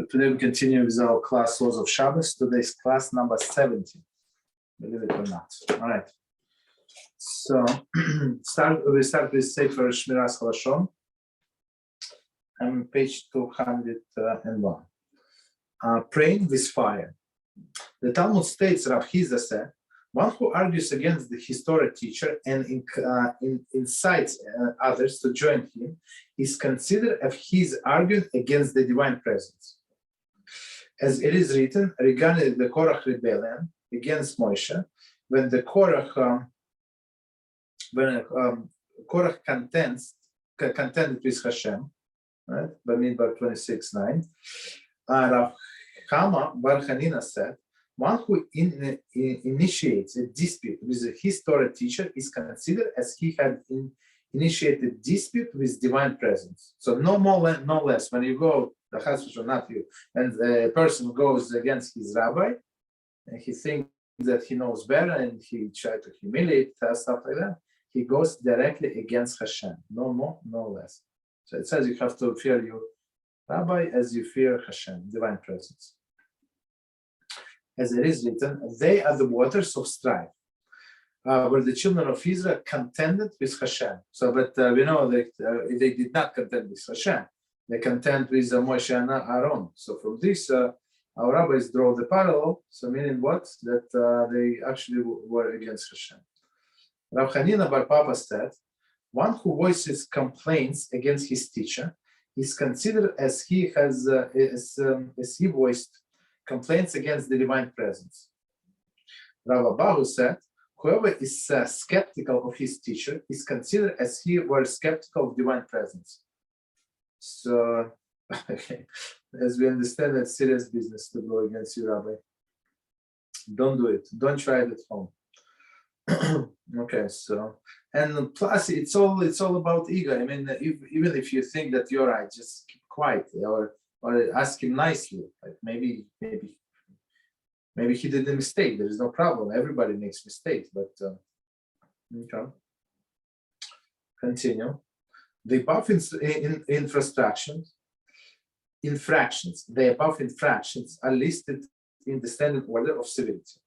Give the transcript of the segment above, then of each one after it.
today we continue with our class Laws of Shabbos. Today's class number 70, believe it or not. All right. So we start with Sefer Shmiras Halashon. I'm on page 201. Praying with fire. The Talmud states, Rav Hizda said, one who argues against his Torah teacher and incites others to join him is considered as his argument against the divine presence. As it is written regarding the Korach rebellion against Moshe, when the Korach contended with HaShem, right? Bamidbar 26:9, Rav Chama Bar Hanina said, one who initiates a dispute with his Torah teacher is considered as he had initiated dispute with divine presence. So no more, no less. When you go, the Chas not you, and the person goes against his rabbi, and he thinks that he knows better, and he tries to humiliate stuff like that, he goes directly against HaShem. No more, no less. So it says you have to fear your rabbi as you fear HaShem, divine presence. As it is written, they are the waters of strife, where the children of Israel contended with HaShem. So, but we know that they did not contend with HaShem. They contend with Moshe and Aaron. So from this, our rabbis draw the parallel. So meaning what? That they actually were against HaShem. Rav Hanina Bar Papa said, one who voices complaints against his teacher is considered as he has, as he voiced complaints against the divine presence. Rav Abahu said, whoever is skeptical of his teacher is considered as he were skeptical of divine presence. So, okay, as we understand, that's serious business to go against your rabbi. Don't do it. Don't try it at home. Okay, so, and plus it's all about ego. I mean, even if you think that you're right, just keep quiet or ask him nicely. Like maybe he did a mistake. There is no problem. Everybody makes mistakes, but okay. Continue. The above infractions, the above infractions are listed in the standard order of civility.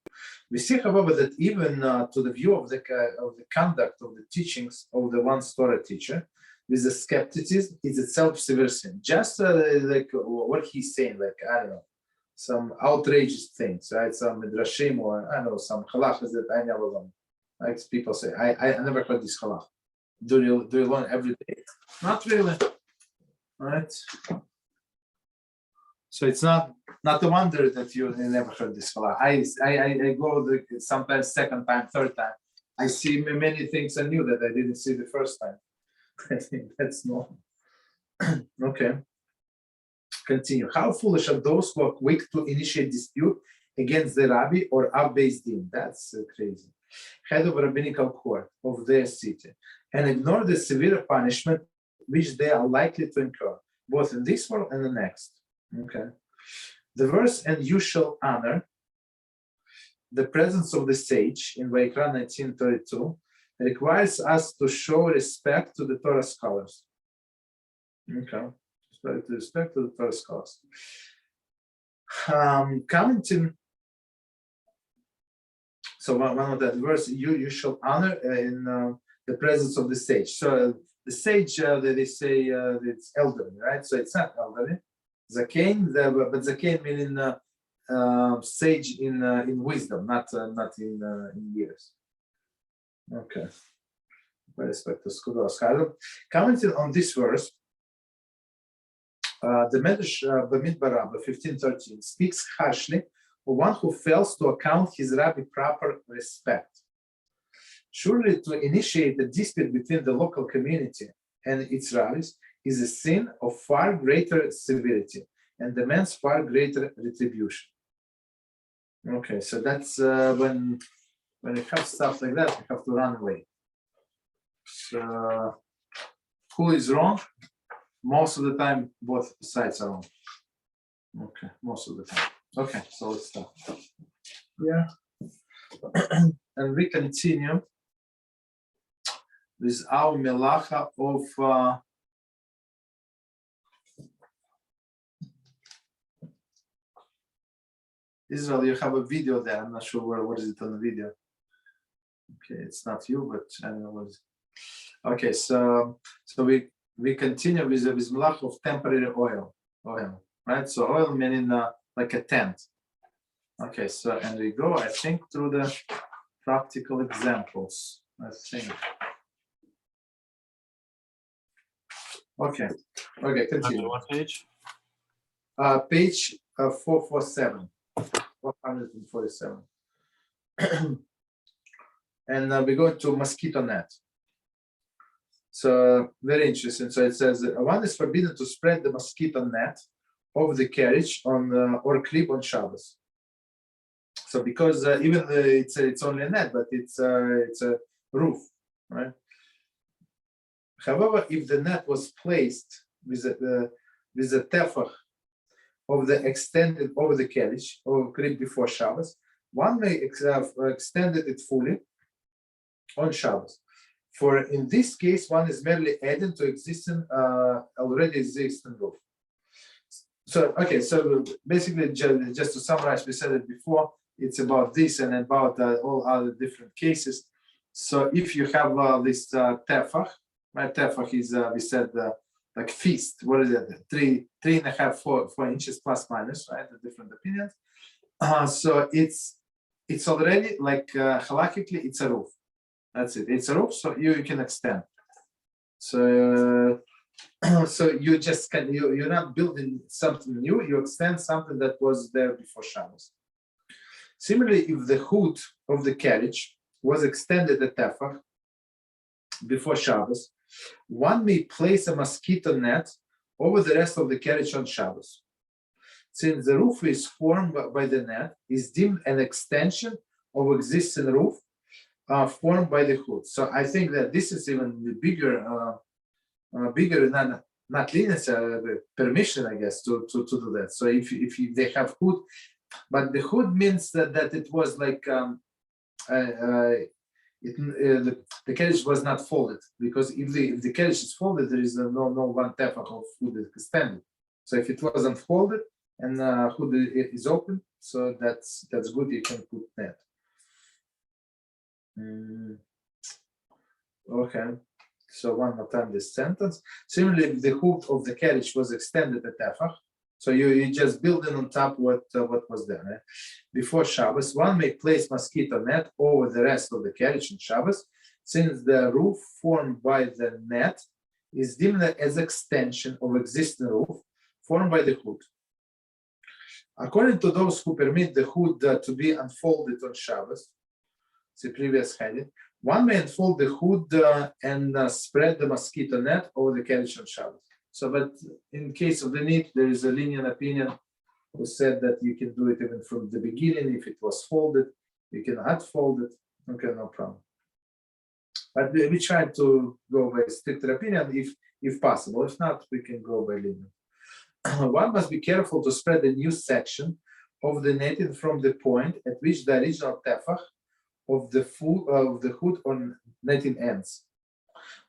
We see, however, that even to the view of the conduct of the teachings of the one Torah teacher, with the skepticism is itself severe sin. Just like what he's saying, like I don't know, some outrageous things, right? Some midrashim or I don't know, some halachas that I never learned. Like people say, I never heard this halach. Do you learn every day? Not really, right? So it's not a wonder that you never heard this halach. I go sometimes second time, third time. I see many things anew that I didn't see the first time. I think that's normal. Okay. Continue. How foolish are those who are quick to initiate dispute against the rabbi or Ab-based din? That's crazy. Head of rabbinical court of their city, and ignore the severe punishment which they are likely to incur, both in this world and the next. Okay. The verse, and you shall honor the presence of the sage in Vayikra 19:32, requires us to show respect to the Torah scholars. Okay. Respect to the Torah scholars. Commenting. So one of that verse, you shall honor in the presence of the sage. So the sage, they say it's elderly, right? So it's not elderly. Zakein, but Zakein meaning sage in wisdom, not in years. Okay. Respect to scholar. Commenting on this verse, the Medrash Bamidbar 15:13 speaks harshly of one who fails to account his rabbi proper respect. Surely to initiate a dispute between the local community and its rabbis is a sin of far greater severity and demands far greater retribution. Okay, so that's when you have stuff like that, you have to run away. So, who is wrong? Most of the time, both sides are wrong. Okay, most of the time. Okay, so let's start. Yeah. And we continue with our melacha of Israel, you have a video there. I'm not sure what is it on the video. Okay, it's not you, but I don't know what is it. Okay, so we continue with the malach of temporary oil, right? So oil meaning like a tent. Okay, so and we go, I think, through the practical examples. I think. Okay, continue. What page? Page 447, 447. And we go to mosquito net. So very interesting. So it says one is forbidden to spread the mosquito net over the carriage on or crib on Shabbos. So because even it's only a net, but it's a roof, right? However, if the net was placed with the tefach of the extended over the carriage or crib before Shabbos, one may have extended it fully on Shabbos. For in this case, one is merely adding to existing already existing roof. So okay, so basically, just to summarize, we said it before. It's about this and about all other different cases. So if you have this tefach, right? Tefach is we said like feast. What is it? 3.5, 4 inches plus minus, right? The different opinions. So it's already like halachically, it's a roof. That's it. It's a roof, so you can extend. So you just can you're not building something new. You extend something that was there before Shabbos. Similarly, if the hood of the carriage was extended at tefach before Shabbos, one may place a mosquito net over the rest of the carriage on Shabbos. Since the roof is formed by the net, is deemed an extension of existing roof formed by the hood. So I think that this is even bigger, not leniency, permission, I guess, to do that. So if they have hood, but the hood means that it was like the carriage was not folded, because if the carriage is folded, there is no one tefach of hood extended. So if it wasn't folded and hood is open, so that's good. You can put net. Okay. So one more time this sentence. Similarly, if the hood of the carriage was extended at tefach, so you just building on top what was there, right? Before Shabbos, one may place mosquito net over the rest of the carriage on Shabbos, since the roof formed by the net is deemed as extension of existing roof formed by the hood. According to those who permit the hood to be unfolded on Shabbos, the previous heading, one may unfold the hood and spread the mosquito net over the carriage on Shabbos. So, but in case of the need, there is a lenient opinion who said that you can do it even from the beginning. If it was folded, you can unfold it. Okay, no problem. But we try to go by stricter opinion if possible. If not, we can go by lenient. One must be careful to spread a new section of the netting from the point at which the original tefach of the hood on netting ends.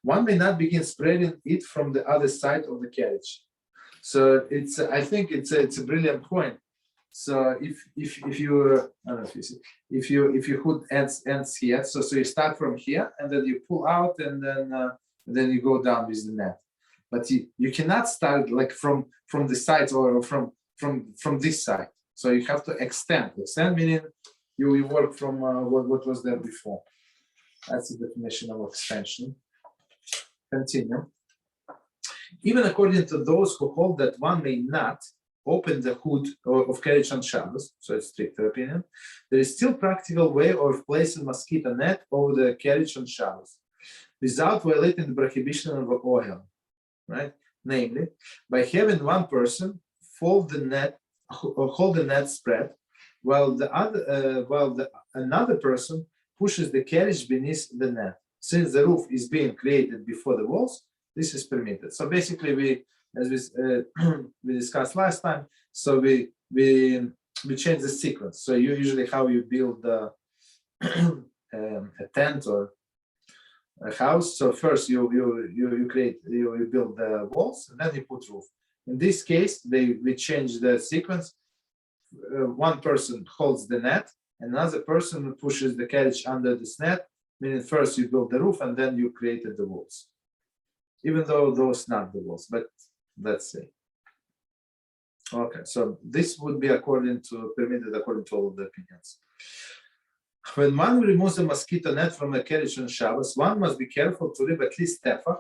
One may not begin spreading it from the other side of the carriage. So I think it's a brilliant point. So if you I don't know if you see, if you hood ends here, so you start from here and then you pull out and then you go down with the net. But you cannot start like from the sides or from this side. So you have to extend. Extend meaning you work from what was there before. That's the definition of extension. Continue. Even according to those who hold that one may not open the hood of carriage on Shabbos, so it's stricter opinion, there is still practical way of placing mosquito net over the carriage on Shabbos without violating the prohibition of oil, right? Namely, by having one person hold the net spread, while another person pushes the carriage beneath the net. Since the roof is being created before the walls, this is permitted. So basically, as we discussed last time, so we change the sequence. So usually how you build a tent or a house. So first you build the walls and then you put roof. In this case, we change the sequence one person holds the net, and another person pushes the carriage under this net, meaning first you build the roof and then you created the walls. Even though those not the walls, but let's say. Okay, so this would be permitted according to all of the opinions. When one removes a mosquito net from a carriage on Shabbos, one must be careful to leave at least tefach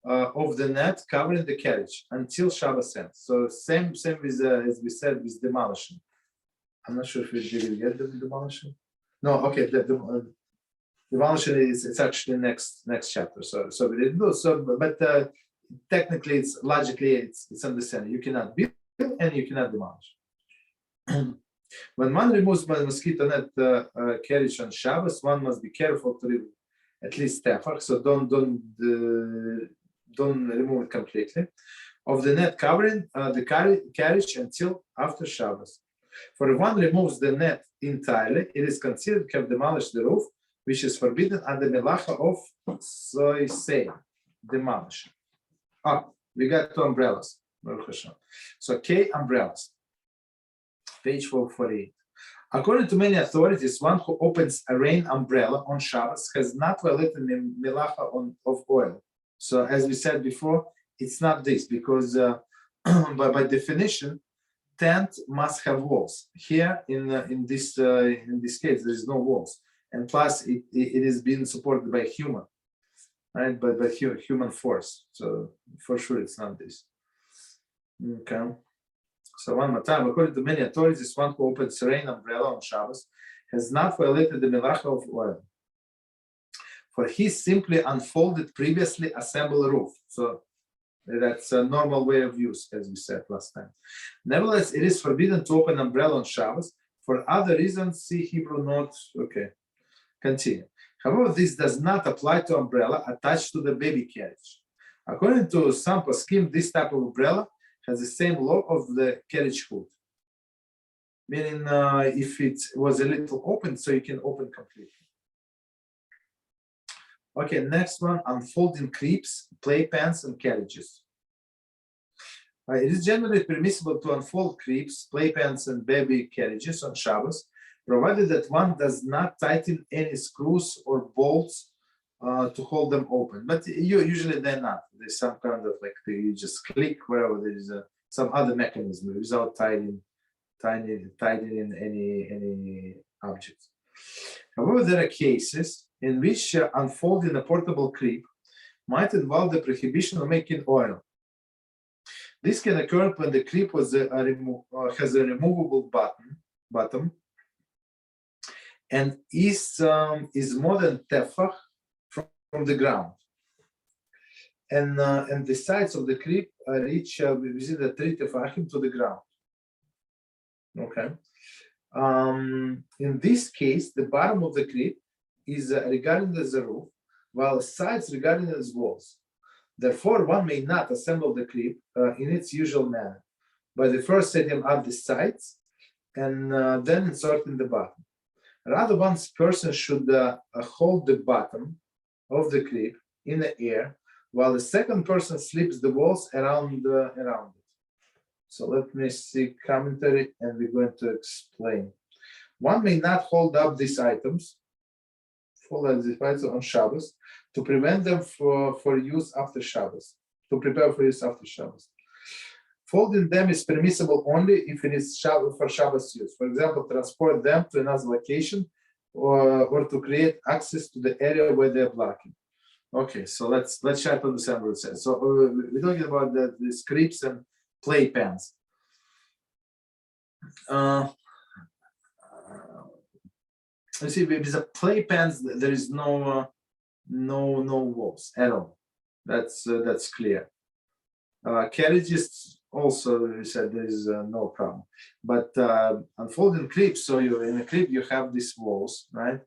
of the net covering the carriage until Shabbos ends. So same with as we said with demolishing. I'm not sure if we did get the demolishing. No, okay. The demolishing it's actually next chapter. So we didn't do so, but technically it's logically it's understanding. You cannot build and you cannot demolish. When one removes by mosquito net carriage on Shabbos, one must be careful to leave at least tefach. So don't remove it completely of the net covering the carriage until after Shabbos. For if one removes the net entirely, it is considered to have demolished the roof, which is forbidden under melacha of say demolish. We got two umbrellas. So K umbrellas. Page 448. According to many authorities, one who opens a rain umbrella on Shabbos has not violated the melacha of oil. So as we said before, it's not this because by definition, tent must have walls. Here in this case, there is no walls, and plus it is being supported by human, right? By human force. So for sure, it's not this. Okay. So one more time, according to many authorities, one who opens a rain umbrella on Shabbos has not violated the melacha of oil, for he simply unfolded previously assembled roof. So that's a normal way of use, as we said last time. Nevertheless, it is forbidden to open umbrella on Shabbos for other reasons. See Hebrew note. Okay, continue. However, this does not apply to umbrella attached to the baby carriage. According to some poskim, this type of umbrella has the same law of the carriage hood, meaning if it was a little open, so you can open completely. Okay, next one, unfolding creeps, playpens, and carriages. It is generally permissible to unfold creeps, playpens, and baby carriages on Shabbos, provided that one does not tighten any screws or bolts to hold them open. But usually they're not. There's some kind of like you just click wherever there is some other mechanism without tightening any objects. However, there are cases in which unfolding a portable creep might involve the prohibition of making oil. This can occur when the creep has a removable bottom and is more than tefach from the ground, and the sides of the creep reach within the 3 tefachim to the ground. Okay. In this case, the bottom of the creep is regarded as a roof, while the sides regarded as walls. Therefore, one may not assemble the creep in its usual manner, by the first setting up the sides and then inserting the bottom. Rather, one person should hold the bottom of the creep in the air, while the second person slips the walls around it. So let me see commentary, and we're going to explain. One may not hold up these items, on Shabbos, to prevent them for use after Shabbos, to prepare for use after Shabbos. Folding them is permissible only if it is for Shabbos use. For example, transport them to another location or to create access to the area where they're blocking. Okay, so let's try to understand what it says. So we're talking about the scripts and playpens. You see, with the playpens, there is no walls at all. That's clear. Carriages also, we said there is no problem. But unfolding creeps, so you in a creep you have these walls, right?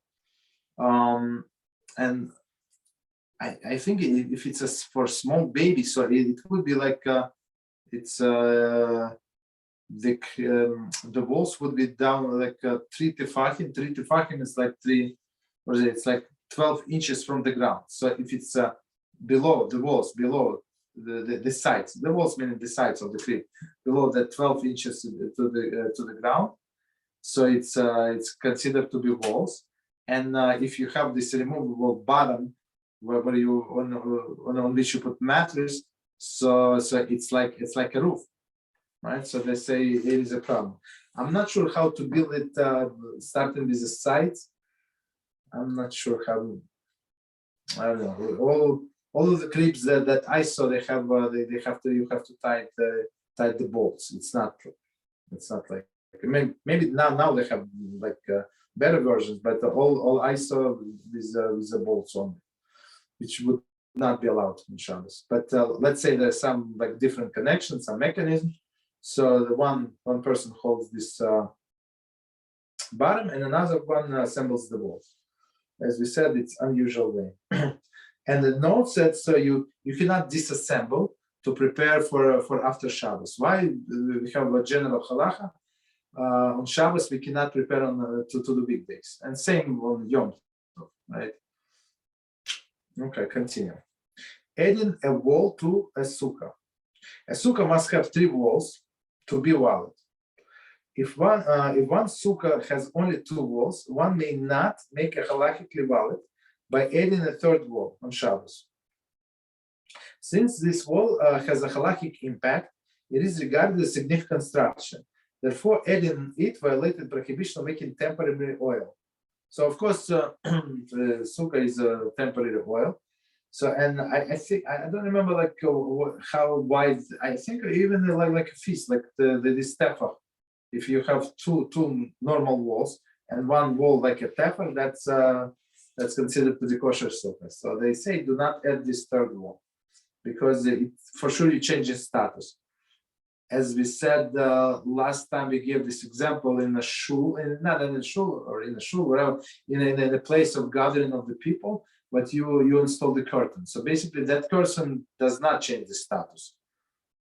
And I think if it's for small babies, so it would be like the walls would be down like 3 tefachim. 3 tefachim is like it's like 12 inches from the ground. So if it's below the walls, below the sides. The walls meaning the sides of the crib below the 12 inches to the ground. So it's considered to be walls. And if you have this removable bottom where you on which you put mattress, so it's like a roof, right? So they say it is a problem. I'm not sure how to build it, starting with the sides. I'm not sure how. I don't know. All of the cribs that I saw, they have you have to tie the bolts. It's not like maybe now they have like better versions, but all I saw with the bolts on, which would not be allowed in Shabbos. But let's say there's some like different connections, some mechanism. So the one person holds this bottom, and another one assembles the walls. As we said, it's unusual way. And the note said, so you cannot disassemble to prepare for after Shabbos. Why? We have a general halacha. On Shabbos, we cannot prepare to the weekdays. And same on Yom Tov, right? Okay, continue. Adding a wall to a sukkah. A sukkah must have 3 walls to be valid. If one sukkah has only 2 walls, one may not make a halachically valid by adding a 3rd wall on Shabbos. Since this wall has a halachic impact, it is regarded as a significant structure. Therefore, adding it violated prohibition of making temporary oil. So, of course, the sukkah is a temporary oil. So, and I think I don't remember like how wide. I think even like a feast, like this tefach. If you have two normal walls and one wall like a tefach, that's considered to be kosher sukkah. So they say do not add this 3rd wall because for sure you change its status. As we said last time, we gave this example in a shul, not in a shul or in a shul, wherever, in a place of gathering of the people, but you install the curtain. So basically, that curtain does not change the status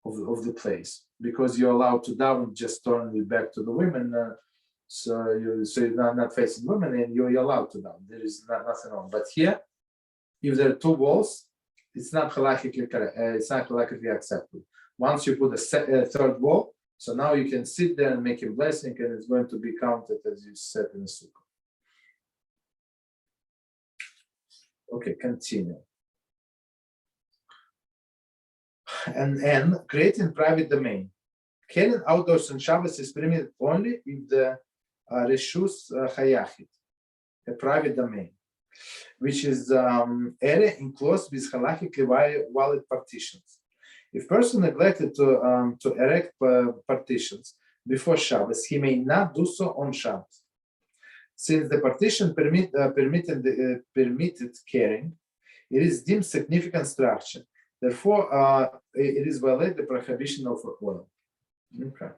of the place because you're allowed to down, just turn it back to the women. So you're not facing women, and you're allowed to down. There is nothing wrong. But here, if there are 2 walls, it's not halachically correct. It's not halachically acceptable. Once you put a 3rd wall, so now you can sit there and make a blessing, and it's going to be counted as you said in the sukkah. Okay, continue. And creating private domain. Carrying outdoors on Shabbos is permitted only if the reshus hayachid, a private domain, which is area enclosed with halachically valid partitions. If person neglected to erect partitions before Shabbos, he may not do so on Shabbos. Since the partition permitted carrying, it is deemed significant structure. Therefore, it is violate the prohibition of oil. Okay.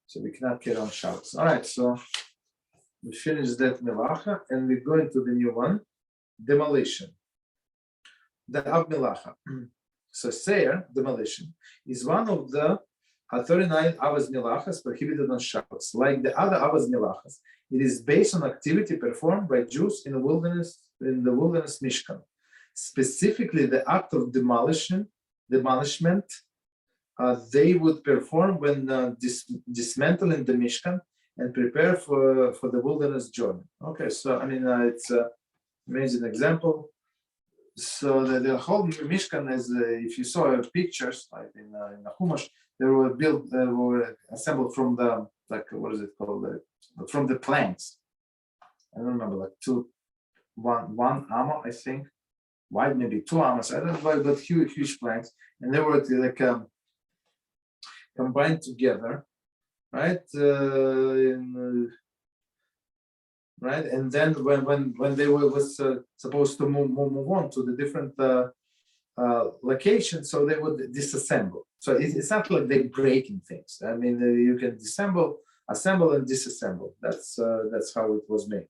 So we cannot carry on Shabbos. All right, so we finished that melacha, and we're going to the new one, demolition. The av melacha. So seir, demolition, is one of the 39 avos melachas prohibited on Shabbos. Like the other avos melachas, it is based on activity performed by Jews in the wilderness Mishkan. Specifically, the act of demolishment they would perform when dismantling the Mishkan and prepare for the wilderness journey. Okay, so I mean it's an amazing example. So the whole Mishkan, as if you saw pictures like in the Chumash, they were assembled from the what is it called? From the planks. I don't remember, like one amma, I think, wide, maybe 2 ammas. I don't know, but huge planks, and they were like combined together, right? Right, and then when they was supposed to move on to the different locations, so they would disassemble. So it's not like they're breaking things. I mean, you can assemble, and disassemble. That's how it was made,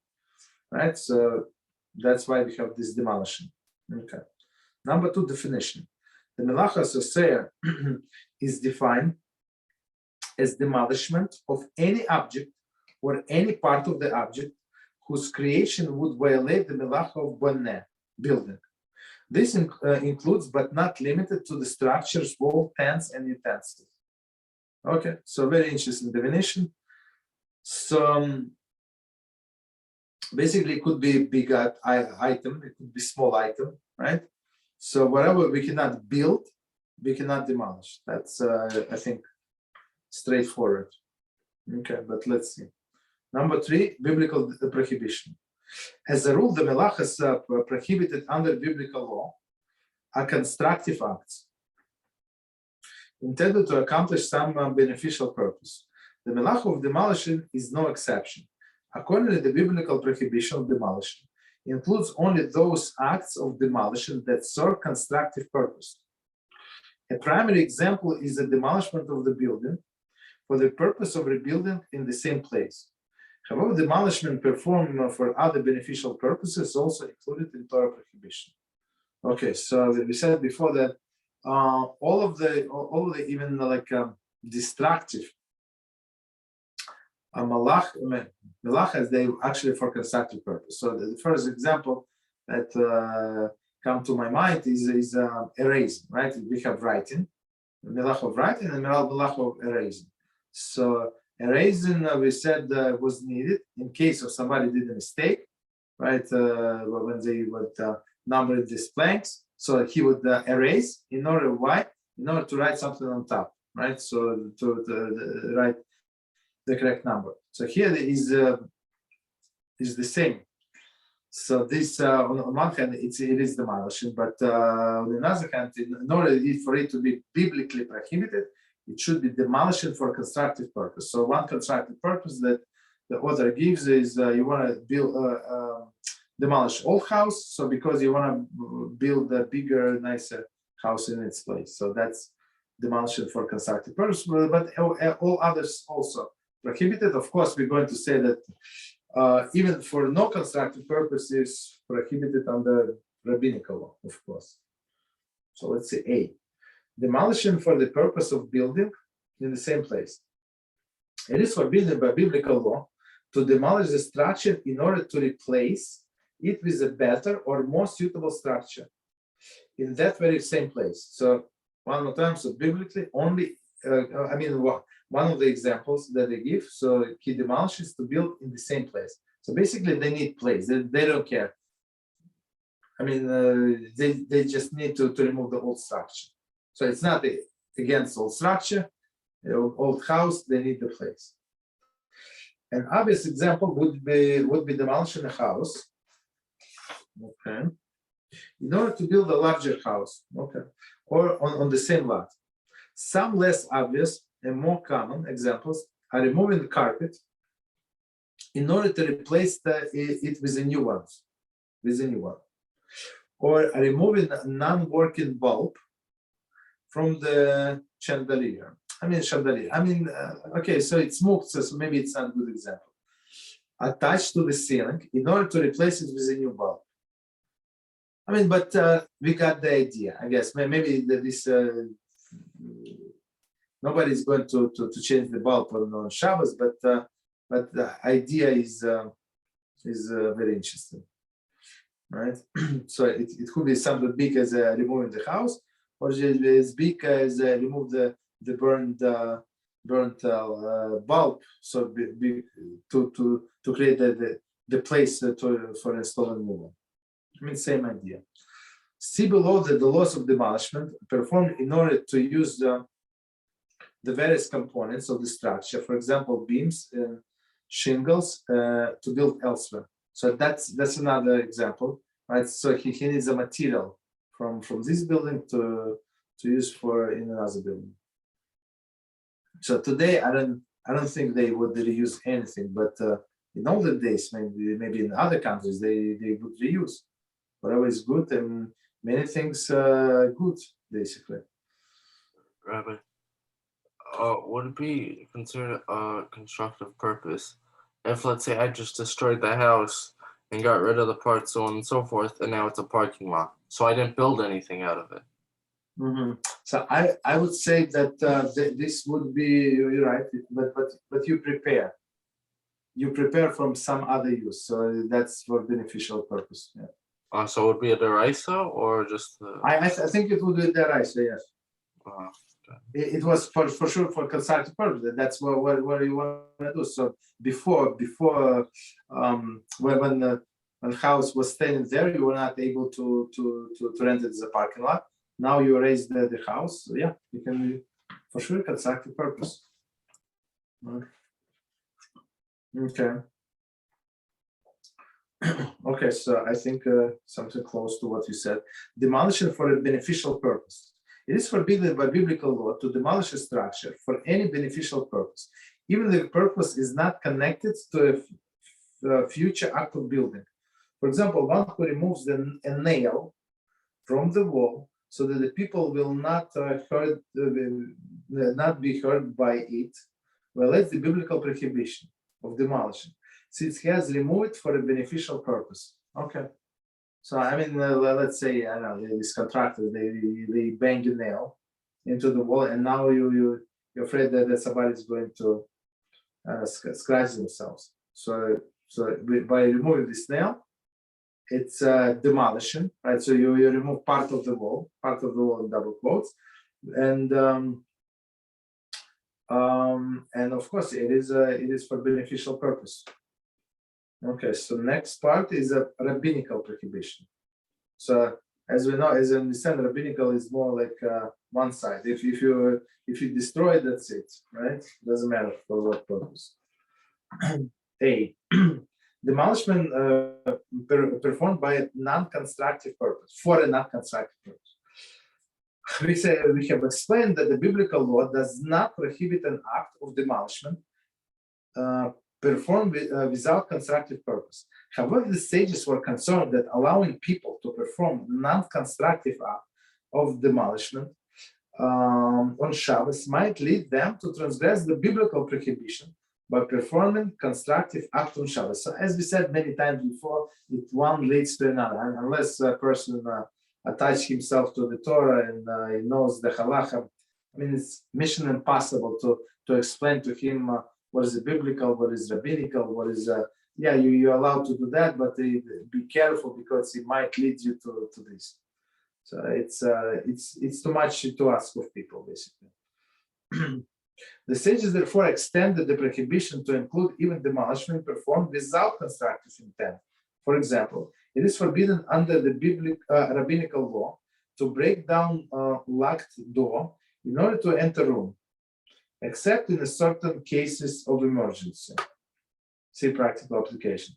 right? So that's why we have this demolition. Okay. Number 2 definition: the melacha soseir is defined as demolishment of any object or any part of the object whose creation would violate the melacha of boneh, building, This includes, but not limited to, the structures, wall, pans, and utensils. Okay, so very interesting definition. So basically, it could be a big item, it could be small item, right? So whatever we cannot build, we cannot demolish. That's, I think, straightforward. Okay, but let's see. Number 3, biblical prohibition. As a rule, the melachas prohibited under biblical law are constructive acts intended to accomplish some beneficial purpose. The melacha of demolition is no exception. According to the biblical prohibition of demolition, includes only those acts of demolition that serve constructive purpose. A primary example is the demolishment of the building for the purpose of rebuilding in the same place. However, demolishment performed for other beneficial purposes is also included in Torah prohibition. Okay, so we said before that all of the even like destructive melachas, they actually for constructive purpose. So the first example that come to my mind is erasing, right? We have writing, melach of writing, and melach of erasing. So erasing, we said, was needed in case of somebody did a mistake, right? When they would number these blanks, so he would erase in order to write something on top, right? So to write the correct number. So here is the same. So this on one hand it is demolition, but on the other hand, in order for it to be biblically prohibited, it should be demolition for constructive purpose. So one constructive purpose that the author gives is you want to build demolish old house, so because you want to build a bigger, nicer house in its place. So that's demolition for constructive purpose, but all others also prohibited. Of course, we're going to say that even for no constructive purpose is prohibited under rabbinical law, of course. So let's say A, demolition for the purpose of building in the same place. It is forbidden by biblical law to demolish the structure in order to replace it with a better or more suitable structure in that very same place. So one more time, so biblically only, one of the examples that they give, so he demolishes to build in the same place. So basically they need place, they don't care. They just need to remove the old structure. So it's not against old structure, old house, they need the place. An obvious example would be demolishing a house, okay, in order to build a larger house, okay, or on the same lot. Some less obvious and more common examples are removing the carpet in order to replace it with a new one, or removing a non-working bulb from the chandelier. Okay, so it's moved, so maybe it's not a good example. Attached to the ceiling in order to replace it with a new bulb. But we got the idea, I guess. Maybe this nobody's going to change the bulb on Shabbos, but the idea is very interesting, right? So it could be something big as removing the house, or as big as remove the burnt bulb, so to create the place for installing new one. Same idea. See below that the laws of demolishment performed in order to use the various components of the structure, for example, beams and shingles, to build elsewhere. So that's another example, right? So he needs a material from this building to use in another building. So today, I don't think they would reuse anything, but in older days, maybe in other countries, they would reuse. Whatever is good, and many things good, basically. Rabbi, would it be considered a constructive purpose if, let's say, I just destroyed the house and got rid of the parts, so on and so forth, and now it's a parking lot, so I didn't build anything out of it? Mm-hmm. So I would say that this would be, you're right, but you prepare from some other use, so that's for beneficial purpose. Yeah. So it would be a deraisa or just the... I think it would be deraisa, yes. Okay. It was for sure for constructive purpose. That's what you want to do. So before when the house was staying there, you were not able to rent it as a parking lot. Now you raise the house. So yeah, you can for sure constructive purpose. Okay. Okay, so I think something close to what you said. Demolition for a beneficial purpose. It is forbidden by biblical law to demolish a structure for any beneficial purpose, even if the purpose is not connected to a future act of building. For example, one who removes a nail from the wall so that the people will not be hurt by it, violates the biblical prohibition of demolition, since he has removed it for a beneficial purpose. Okay. So I mean, let's say I don't know, this contractor they bang a nail into the wall, and now you're afraid that somebody is going to scratch themselves. So by removing this nail, it's demolition, right? So you remove part of the wall in double quotes, and of course it is for beneficial purpose. Okay, so next part is a rabbinical prohibition. So as we know, as we understand, rabbinical is more like one side. If you destroy it, that's it, right? Doesn't matter for what purpose. A. Demolition performed by a non-constructive purpose, for a non-constructive purpose. We have explained that the biblical law does not prohibit an act of demolition performed without constructive purpose. However, the sages were concerned that allowing people to perform non-constructive act of demolishment on Shabbos might lead them to transgress the biblical prohibition by performing constructive act on Shabbos. So as we said many times before, one leads to another. And unless a person attaches himself to the Torah and he knows the halacha, I mean, it's mission impossible to explain to him what is biblical, what is rabbinical, what is you're allowed to do that, but be careful because it might lead you to this. So it's too much to ask of people, basically. The sages therefore extended the prohibition to include even demolishment performed without constructive intent. For example, it is forbidden under the rabbinical law to break down a locked door in order to enter a room, except in certain cases of emergency. See practical application.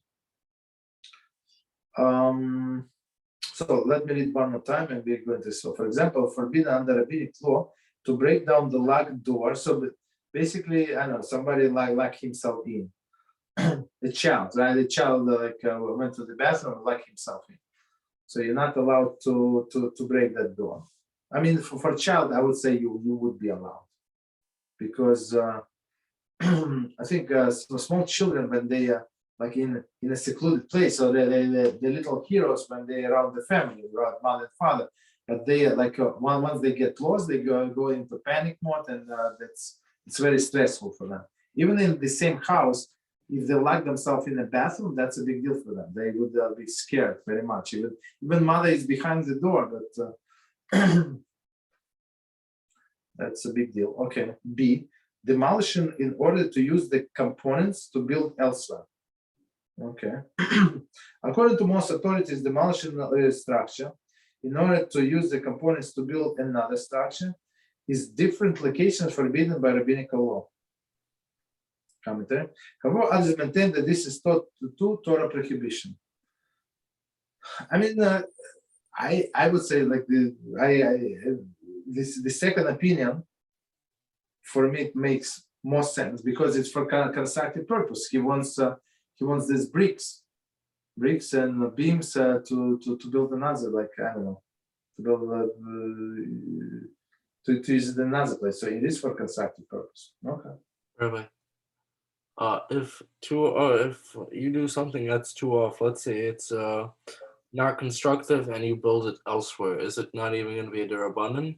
So let me read one more time and we're going to. So for example, forbidden under rabbinic law to break down the locked door. So basically, I don't know, somebody locked himself in. A child, right? The child went to the bathroom and locked himself in. So you're not allowed to break that door. I mean, for a child, I would say you would be allowed. Because I think small children, when they like in a secluded place, so the little heroes when they around the family, around mother and father, but they once they get lost, they go into panic mode, and it's very stressful for them. Even in the same house, if they lock themselves in a bathroom, that's a big deal for them. They would be scared very much. Even mother is behind the door, but that's a big deal. Okay. B, demolition in order to use the components to build elsewhere. Okay. According to most authorities, demolition structure in order to use the components to build another structure is different locations forbidden by rabbinical law. Commentary. However, others maintain that this is taught to Torah prohibition. I mean, I would say like the second opinion for me it makes more sense because it's for constructive purpose. He wants these bricks and beams to build another, like I don't know, to build to use it in another place. So it is for constructive purpose. Okay. Rabbi, if you do something that's too off, let's say it's not constructive and you build it elsewhere, is it not even going to be a derabanan?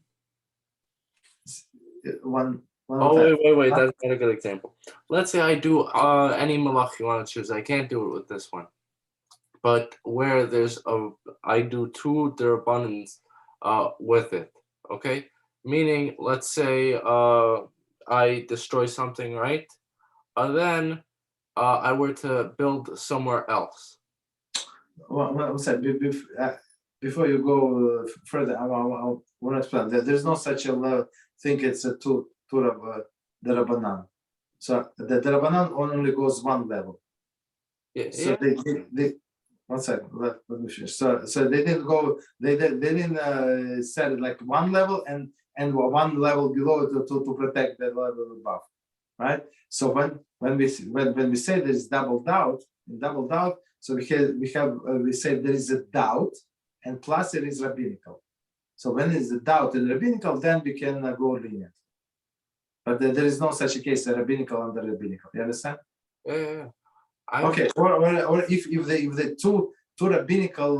Wait, that's not a good example. Let's say I do any malach you want to choose. I can't do it with this one. but where I do two derabbanans with it, okay? Meaning, let's say I destroy something, right? Then I were to build somewhere else. One second, before you go further, I want to explain that there's no such a thing. It's a two derabanan. So the derabanan only goes one level. Yeah. So they one second. Let me finish. So they didn't go. They didn't set it like one level and one level below to protect the level above, right? So when we say there is double doubt, so we say there is a doubt, and plus it is rabbinical. So when it's a doubt and rabbinical, then we can go lenient. But there is no such a case, a rabbinical and the rabbinical. You understand? Yeah. Okay. Or if the two rabbinical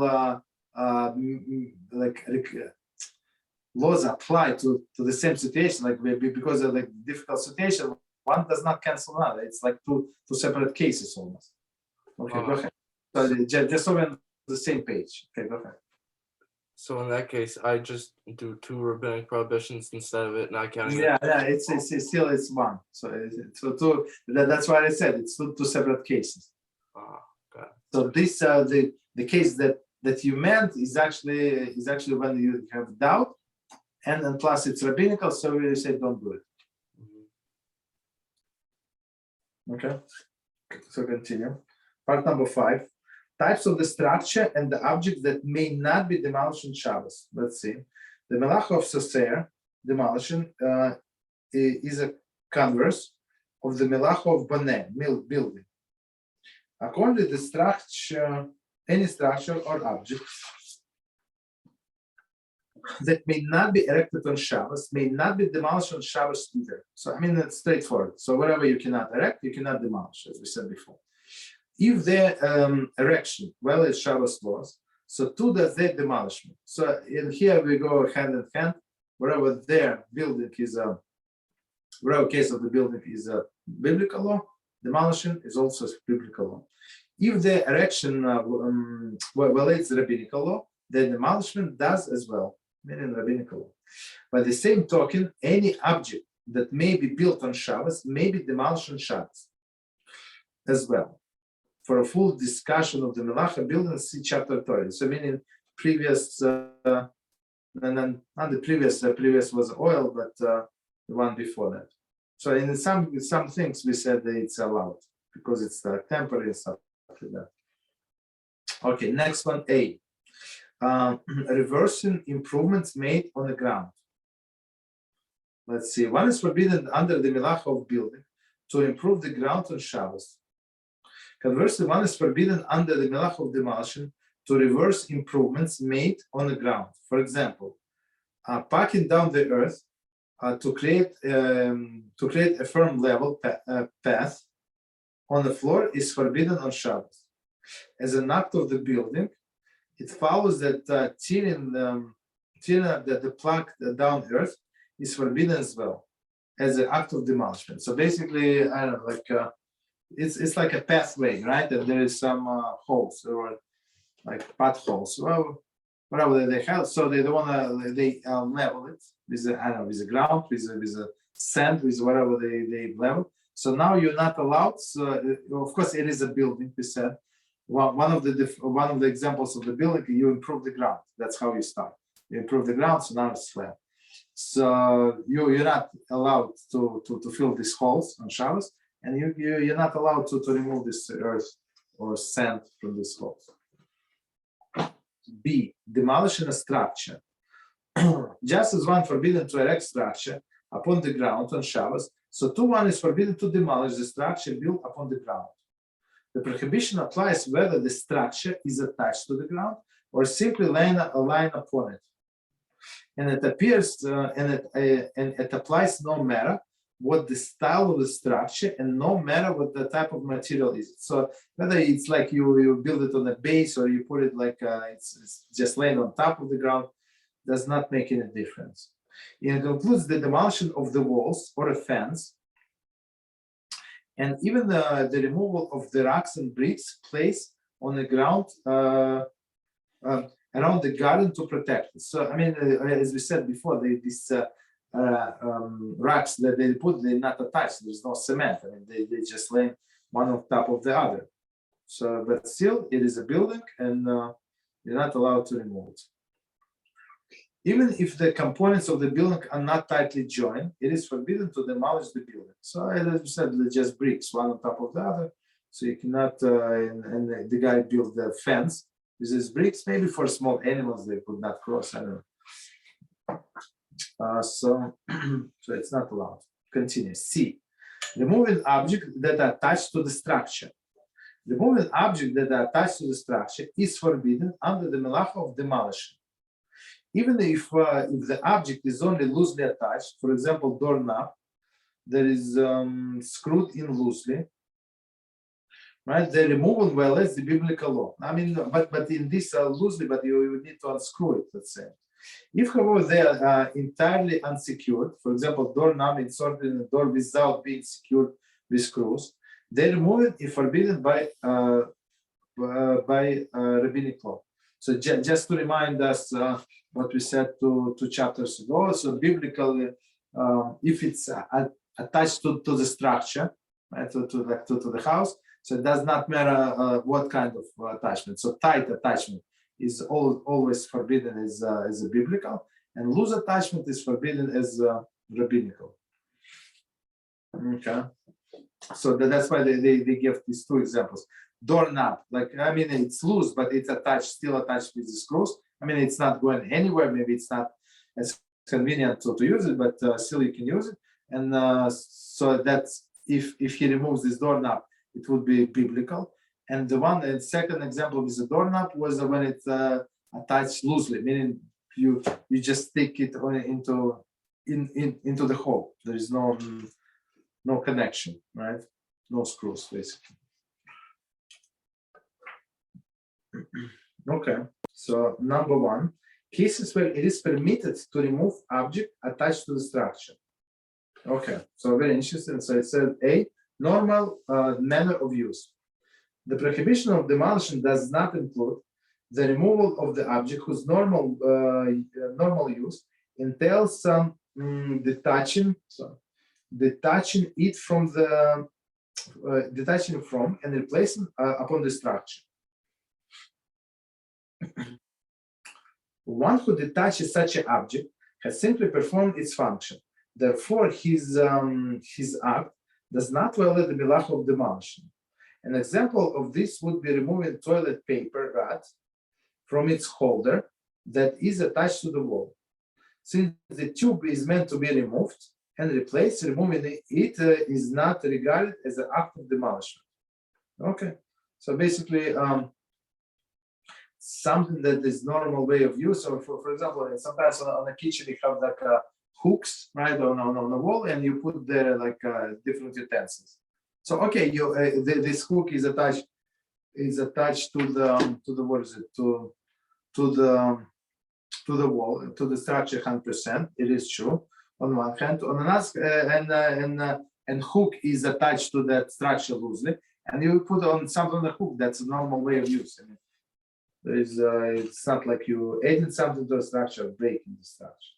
laws apply to the same situation, like because of like difficult situation, one does not cancel another. It's like two separate cases almost. Okay, go ahead. So just so we're on the same page. Okay, go ahead. So in that case, I just do two rabbinic prohibitions instead of it not counting. Yeah, it's still it's one. So two. That's why I said it's two separate cases. Okay. So this the case that you meant is actually when you have doubt, and plus it's rabbinical, so we say don't do it. Okay. So continue. Part number 5. Types of the structure and the objects that may not be demolished on Shabbos. Let's see. The melach of Saser, demolition, is a converse of the melach of Baneh, building. According to the structure, any structure or object that may not be erected on Shabbos may not be demolished on Shabbos either. So I mean, it's straightforward. So whatever you cannot erect, you cannot demolish, as we said before. If the erection violates Shabbos laws, so too does their demolishment. So in here we go hand in hand. Wherever their building is wherever case of the building is a biblical law, demolition is also biblical law. If the erection violates the rabbinical law, the demolishment does as well, meaning rabbinical law. By the same token, any object that may be built on Shabbos may be demolished on Shabbos as well. For a full discussion of the Melacha building, see chapter 30. So meaning previous, and then not the previous was oil, but the one before that. So in some things we said that it's allowed because it's temporary and stuff like that. Okay, next one, A. Reversing improvements made on the ground. Let's see. One is forbidden under the Melacha of building to improve the ground on Shabbos. Conversely, one is forbidden under the Melacha of demolition to reverse improvements made on the ground. For example, packing down the earth to create a firm level path on the floor is forbidden on Shabbos. As an act of the building, it follows that tearing the pluck down earth is forbidden as well as an act of demolishment. So basically, I don't know, like it's like a pathway, right? And there is some holes or like potholes. Well, whatever they have, so they don't want to level it with with the ground, with the sand, with whatever they level. So now you're not allowed. So of course, it is a building. We said one of the examples of the building, you improve the ground. That's how you start. You improve the ground, so now it's flat. So you're not allowed to fill these holes on Shabbos, and you're not allowed to remove this earth or sand from these holes. B. Demolishing a structure. Just as one forbidden to erect structure upon the ground on Shabbos, so too one is forbidden to demolish the structure built upon the ground. The prohibition applies whether the structure is attached to the ground or simply laying a line upon it. And it appears, and it applies no matter what the style of the structure and no matter what the type of material is. So whether it's like you build it on a base or you put it like it's just laying on top of the ground, does not make any difference. It includes the demolition of the walls or a fence, and even the removal of the rocks and bricks placed on the ground around the garden to protect it. So, I mean, as we said before, these racks that they put, they're not attached. There's no cement. I mean, they just lay one on top of the other. So, but still, it is a building, and you're not allowed to remove it. Even if the components of the building are not tightly joined, it is forbidden to demolish the building. So, as we said, they're just bricks, one on top of the other. So you cannot, and the guy built the fence with these bricks, maybe for small animals they could not cross, I don't know. So it's not allowed. Continue. C. Removing objects that are attached to the structure. Removing objects that are attached to the structure is forbidden under the melacha of demolition. Even if the object is only loosely attached, for example, doorknob, that is screwed in loosely, right? The removal violates the biblical law. I mean, but in this loosely, but you need to unscrew it, let's say. If, however, they are entirely unsecured, for example, doorknob inserted in the door without being secured with screws, their removal is forbidden by rabbinic law. So just to remind us what we said two chapters ago. So biblically, if it's attached to the structure, right, to the house, so it does not matter what kind of attachment. So tight attachment is always forbidden as a biblical, and loose attachment is forbidden as rabbinical. Okay, so that's why they give these two examples. Doorknob, like, I mean, it's loose, but it's still attached with the screws. I mean, it's not going anywhere. Maybe it's not as convenient to use it, but still you can use it. And so that's if he removes this doorknob, it would be biblical. And the second example with the doorknob was when it's attached loosely, meaning you just stick it into the hole. There is no connection, right? No screws, basically. Okay, so number one, cases where it is permitted to remove object attached to the structure. Okay, so very interesting. So it said A, normal manner of use. The prohibition of demolition does not include the removal of the object whose normal use entails some detaching it from the detaching from and replacing upon the structure. One who detaches such an object has simply performed its function. Therefore, his act does not violate the melacha of demolition. An example of this would be removing toilet paper rod from its holder that is attached to the wall. Since the tube is meant to be removed and replaced, removing it is not regarded as an act of demolition. Okay, so basically, something that is normal way of use. So, for example, sometimes on the kitchen you have like hooks, right, on the wall, and you put there like different utensils. So okay, this hook is attached to the what is it to the wall, to the structure 100%. It is true on one hand. On another, and hook is attached to that structure loosely, and you put on something on the hook. That's a normal way of use. I mean, there is it's not like you added something to a structure, breaking the structure.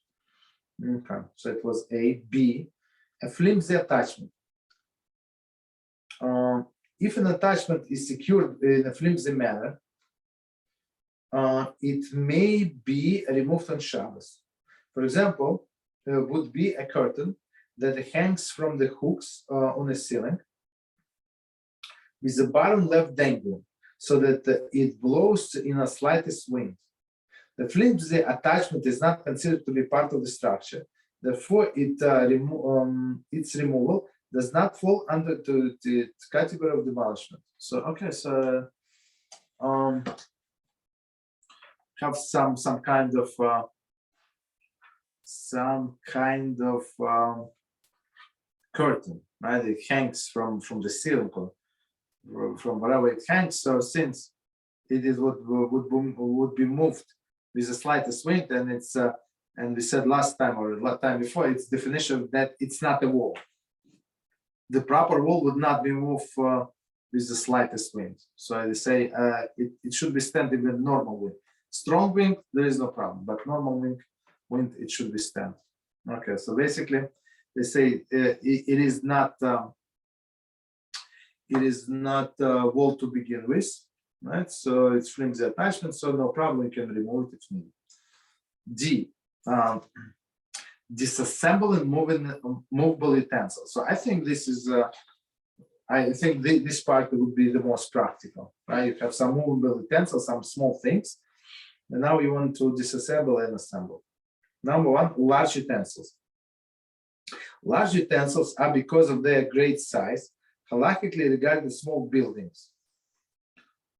Okay, so it was A. B, a flimsy attachment. If an attachment is secured in a flimsy manner, it may be removed on Shabbos. For example, would be a curtain that hangs from the hooks on a ceiling with the bottom left dangling, so that it blows in a slightest wind. The flimsy attachment is not considered to be part of the structure. Therefore, its removal does not fall under the category of demolishment. So okay, so have some kind of curtain, right? It hangs from the ceiling, from wherever it hangs. So since it is what would be moved with the slightest wind, and it's and we said last time or time before, it's definition that it's not a wall. The proper wall would not be moved with the slightest wind. So they say it should be standing with normal wind. Strong wind, there is no problem, but normal wind it should be stand. Okay, so basically they say it is not wall to begin with, right? So it's flimsy attachment, so no problem, you can remove it if needed. D, disassemble and movable utensils. So I think this is this part would be the most practical, right? You have some movable utensils, some small things, and now you want to disassemble and assemble. Number one, large utensils. Large utensils are, because of their great size, halakhically regarded as small buildings.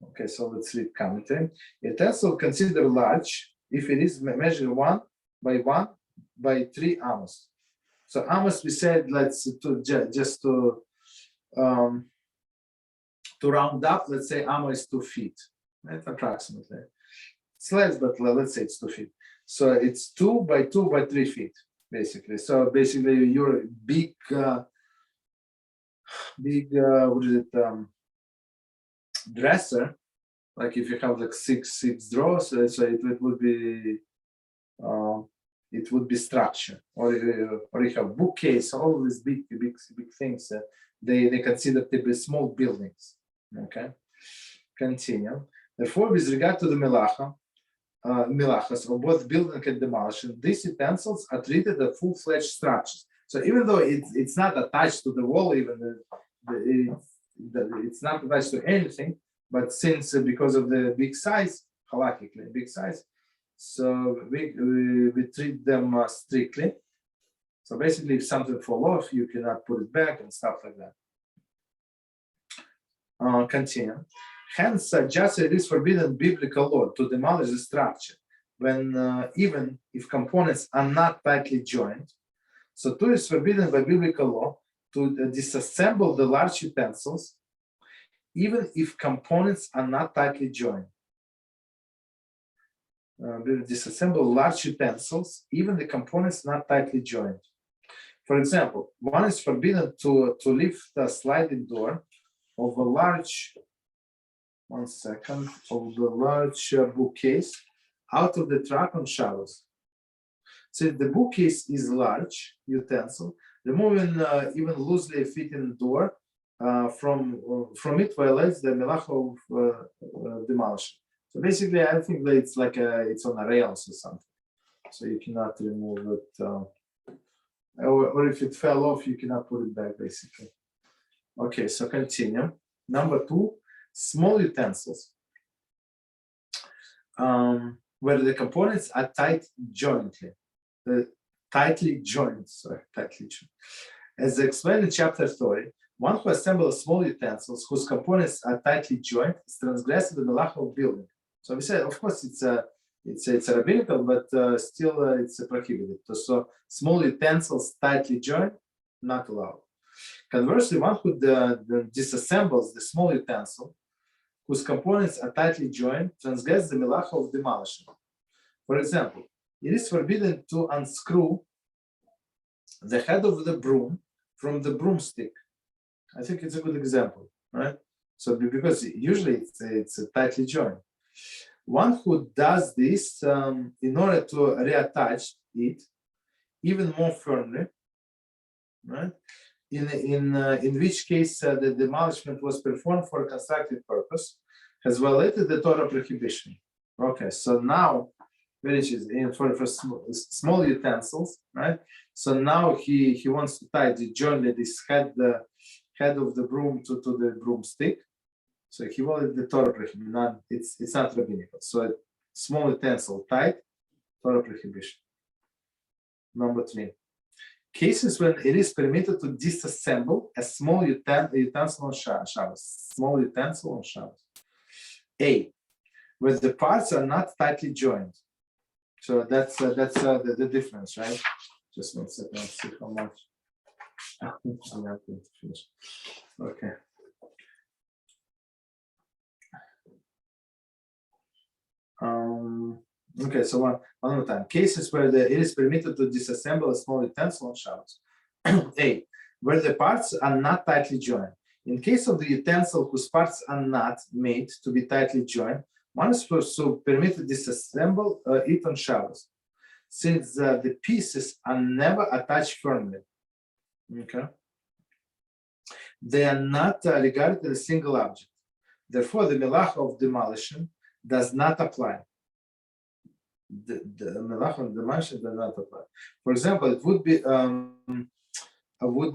Okay, so let's read commentary. Utensil considered large if it is measured 1 by 3 amos. So amos, we said, just to round up, let's say amo is 2 feet, right? Approximately. It's less, but let's say it's 2 feet. So it's 2 by 3 feet, basically. So basically, your big dresser, like if you have like six drawers, so it would be structure, or you have bookcase, all these big things. They consider to be small buildings. Okay, continue. Therefore, with regard to the melachas of both building and demolition, these utensils are treated as full-fledged structures. So even though it's not attached to the wall, even it's not attached to anything, but since because of the big size, halakhically big size, so we treat them strictly. So basically, if something fall off, you cannot put it back and stuff like that. Continue. Hence, just it is forbidden biblical law to demolish the structure when even if components are not tightly joined. So too is forbidden by biblical law to disassemble the large utensils, even if components are not tightly joined. Disassemble large utensils, even the components not tightly joined. For example, one is forbidden to lift the sliding door of a large, bookcase out of the truck on Shabbos. So if the bookcase is large utensil, removing even loosely fitting door from it violates the melacha of demolition. So basically, I think that it's like it's on a rails or something. So you cannot remove it, or if it fell off, you cannot put it back, basically. Okay, so continue. Number 2, small utensils, where the components are tightly joined. As explained in chapter 30, one who assembles small utensils whose components are tightly joined is transgressing the melacha of building. So we said, of course, it's a rabbinical, but still it's prohibited. So small utensils tightly joined, not allowed. Conversely, one who disassembles the small utensil whose components are tightly joined transgresses the melacha of demolition. For example, it is forbidden to unscrew the head of the broom from the broomstick. I think it's a good example, right? So because usually it's tightly joined. One who does this in order to reattach it even more firmly, right? In which case the demolishment was performed for a constructive purpose, has violated the Torah prohibition. Okay, so now, which is for small utensils, right? So now he wants to tie the join this head of the broom to the broomstick. So he violated the Torah prohibition. It's not rabbinical. So small utensil tied, Torah prohibition. Number 3. Cases when it is permitted to disassemble a small utensil on Shabbos. Small utensil on Shabbos. A, where the parts are not tightly joined. So that's the difference, right? Just 1 second. Let's see how much. I'm not going to finish. Okay. Okay, so one more time. Cases where it is permitted to disassemble a small utensil on Shabbos. A, where the parts are not tightly joined. In case of the utensil whose parts are not made to be tightly joined, one is permitted to disassemble it on Shabbos, since the pieces are never attached firmly. Okay. They are not regarded as a single object. Therefore, the melacha of demolition does not apply. The melacha of demolition does not apply. For example, it would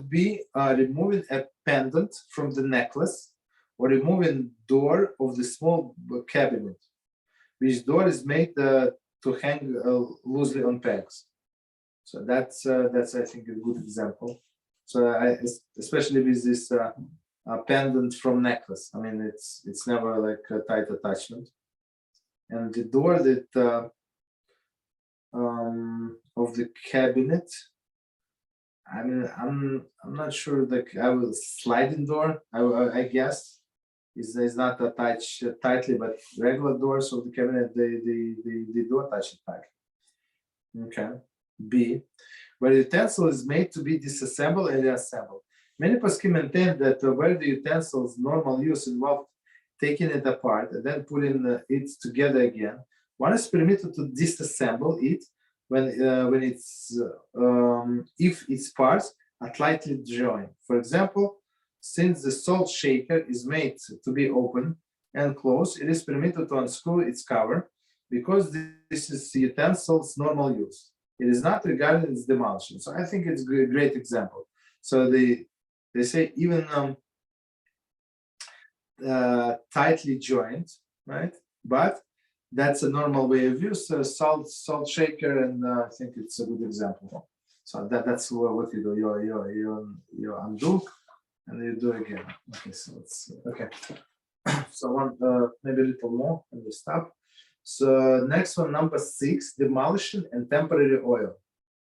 be removing a pendant from the necklace or removing door of the small cabinet, which door is made to hang loosely on pegs. So that's I think a good example. So especially with this pendant from necklace. I mean, it's never like a tight attachment. And the door that of the cabinet, I mean, I'm not sure. Like I will sliding door, I guess, is not attached tightly, but regular doors of the cabinet, they do attach it tightly. Okay. B, where the utensil is made to be disassembled and reassembled. Many poskim maintain that where the utensil's normal use involved taking it apart and then putting it together again, one is permitted to disassemble it when it's if its parts are tightly joined. For example, since the salt shaker is made to be open and closed, it is permitted to unscrew its cover because this is the utensil's normal use. It is not regarded as demolition. So I think it's a great example. So they say even tightly joined, right? But that's a normal way of use. Salt shaker, and I think it's a good example. So that's what you do. You undo, and you do again. Okay, so it's okay. So one maybe a little more, and we stop. So next one, number 6, demolition and temporary oil.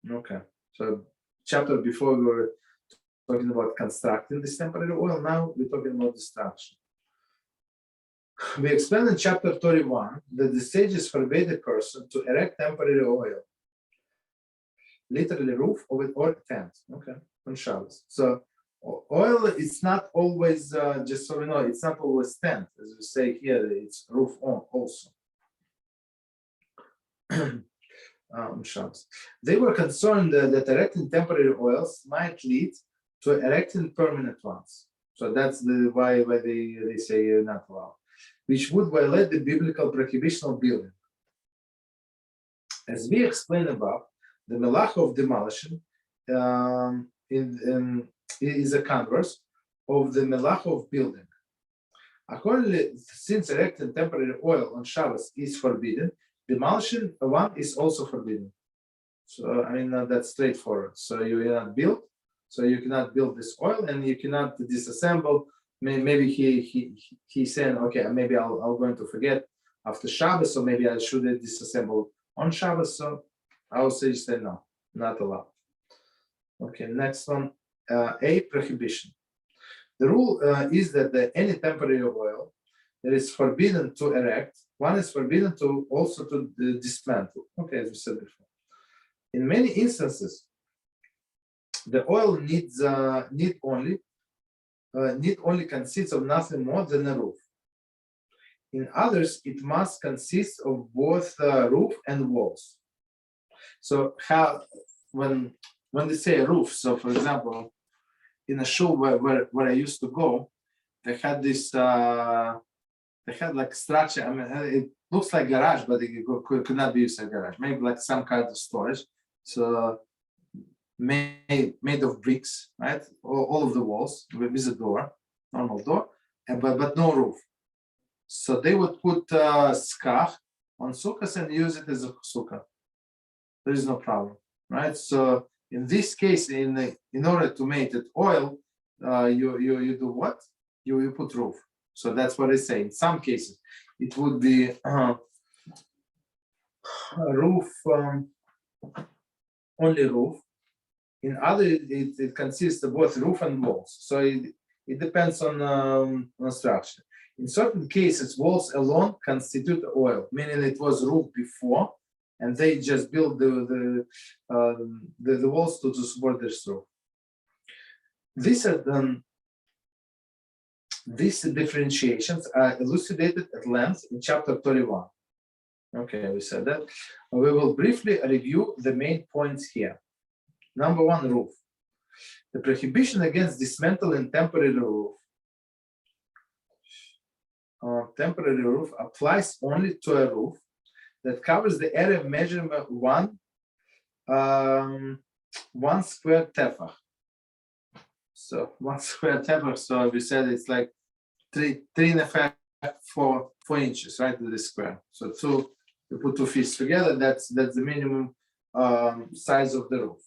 Okay, so chapter before we were talking about constructing this temporary oil. Now we're talking about destruction. We explained in chapter 31 that the sages forbade a person to erect temporary oil, literally roof of it or tent. Okay, on Shabbos. So oil is not always just so we know, it's not always tent, as we say here. It's roof on also. They were concerned that erecting temporary oils might lead to erecting permanent ones. So that's why they say not allowed, which would violate the biblical prohibition of building. As we explained above, the melacha of demolition is a converse of the melacha of building. Accordingly, since erecting temporary oil on Shabbos is forbidden, demolition one is also forbidden. So I mean that's straightforward. So you cannot build, so you cannot build this oil, and you cannot disassemble. Maybe he's saying, okay, maybe I'm going to forget after Shabbos, so maybe I should disassemble on Shabbos. So I would say no, not allowed. Okay, next one, A, prohibition. The rule is that any temporary oil that is forbidden to erect, one is forbidden to also to dismantle. Okay, as we said before. In many instances, the oil need only consists of nothing more than a roof. In others, it must consist of both roof and walls. So when they say a roof, so for example, in a shul where I used to go, they had this they had like structure. I mean, it looks like garage, but it could not be used as a garage. Maybe like some kind of storage. So made of bricks, right? All of the walls with a door, normal door, but no roof. So they would put skach on sukkahs and use it as a sukkah. There is no problem, right? So in this case, in order to make it oil, you do what? You put roof. So that's what I say. In some cases, it would be a roof, only roof. In other, it consists of both roof and walls. So it depends on structure. In certain cases, walls alone constitute oil, meaning it was roof before, and they just built the walls to support this roof. This These differentiations are elucidated at length in chapter 31. Okay, we said that. We will briefly review the main points here. Number one, roof. The prohibition against dismantling temporary roof applies only to a roof that covers the area of measurement one square tefach. So 1 square tefach. So we said it's like 3.5 4 inches, right? To the square. So you put 2 feet together. That's the minimum size of the roof.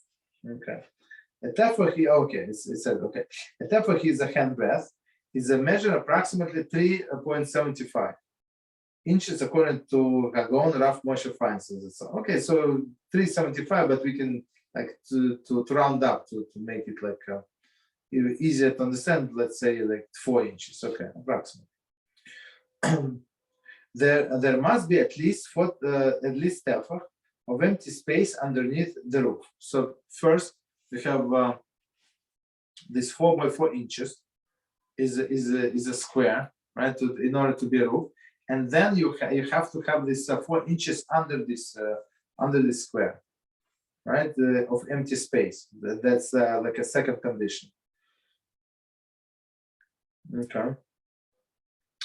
Okay. A tefach, okay, it said okay. A tefach is a handbreadth. Is a measure approximately 3.75 inches according to Gagon, Rav Moshe Feinstein. Okay, so 3.75, but we can like to round up to make it like easier to understand. Let's say like 4 inches. Okay, approximately. There must be at least tefach of empty space underneath the roof. So first we have this 4 by 4 inches. Is a square, right? In order to be a roof, and then you have to have this 4 inches under this square, right? Of empty space. That's like a second condition. Okay.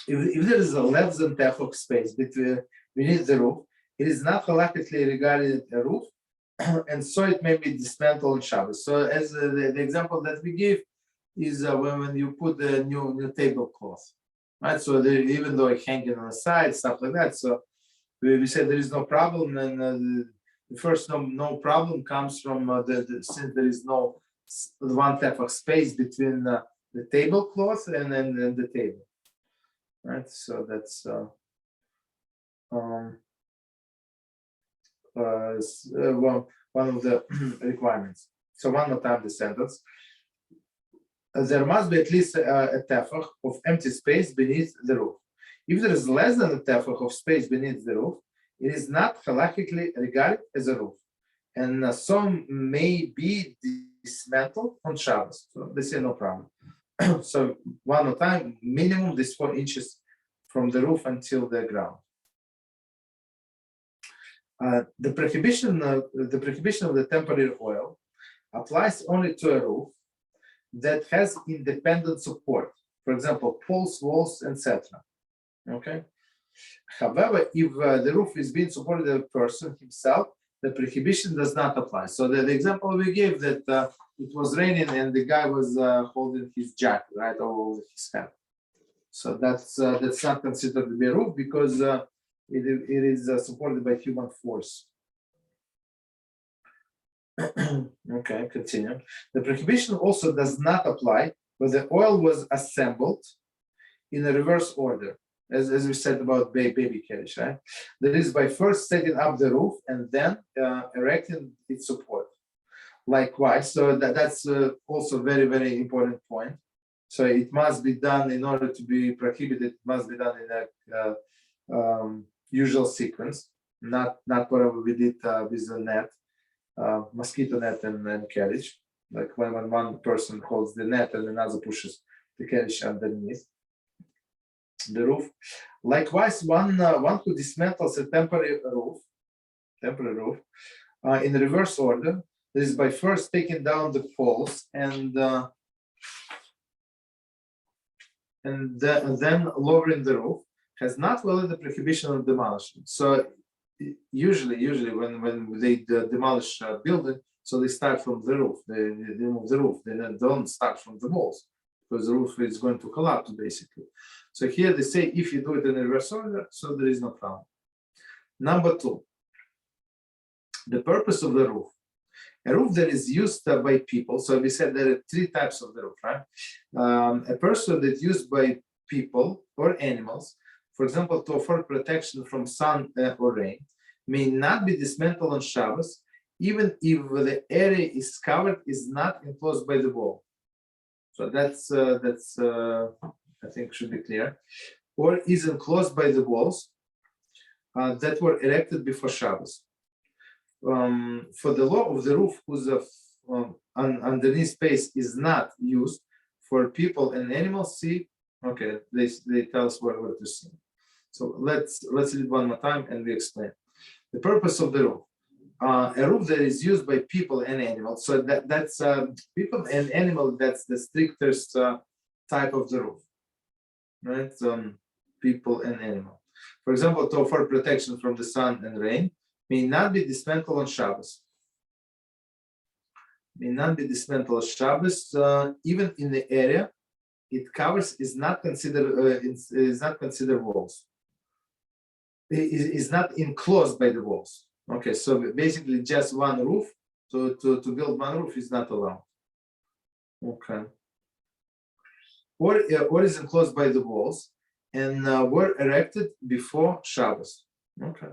If there is a less than tefach space beneath the roof, it is not halachically regarded a roof, and so it may be dismantled on Shabbat. So as the example that we give is when you put the new tablecloth, right? So even though it's hanging on the side, stuff like that. So we said there is no problem, and the first no problem comes from since there is no 1 tefach space between the tablecloth and the table, right? So that's one of the requirements. So one more time the sentence. There must be at least a tefach of empty space beneath the roof. If there is less than a tefach of space beneath the roof, it is not halachically regarded as a roof, and some may be dismantled on Shabbos. So they say no problem. So one more time, minimum this 4 inches from the roof until the ground. The prohibition of the temporary oil applies only to a roof that has independent support, for example, poles, walls, etc. Okay. However, if the roof is being supported by the person himself, the prohibition does not apply. So the example we gave that it was raining and the guy was holding his jacket right over his head. So that's not considered to be a roof because it is supported by human force. Okay, continue. The prohibition also does not apply when the oil was assembled in a reverse order, as we said about baby carriage, right? That is by first setting up the roof and then erecting its support. Likewise, so that's also a very, very important point. So it must be done in order to be prohibited. It must be done in a usual sequence, not whatever we did with the net. Mosquito net and carriage, like when one person holds the net and another pushes the carriage underneath the roof. Likewise, one who dismantles a temporary roof in reverse order, this is by first taking down the poles and then lowering the roof, has not violated the prohibition of demolition. So usually when they demolish a building, so they start from the roof. They remove the roof. They don't start from the walls because the roof is going to collapse basically. So here they say if you do it in reverse order, so there is no problem. Number 2, the purpose of the roof. A roof that is used by people. So we said there are 3 types of the roof, right? A person that's used by people or animals, for example, to afford protection from sun or rain, may not be dismantled on Shabbos, even if the area is covered, is not enclosed by the wall. So that's I think should be clear. Or is enclosed by the walls that were erected before Shabbos. For the law of the roof, whose underneath space is not used for people and animals, see Okay, they tell us what to see. So let's read one more time and we explain. The purpose of the roof. A roof that is used by people and animals. So that's people and animal. That's the strictest type of the roof, right? People and animal. For example, to offer protection from the sun and rain, may not be dismantled on Shabbos. May not be dismantled on Shabbos, even in the area it covers is not considered walls. Is not enclosed by the walls. Okay, so basically just one roof. To build one roof is not allowed. Okay. Or is enclosed by the walls and were erected before Shabbos. Okay.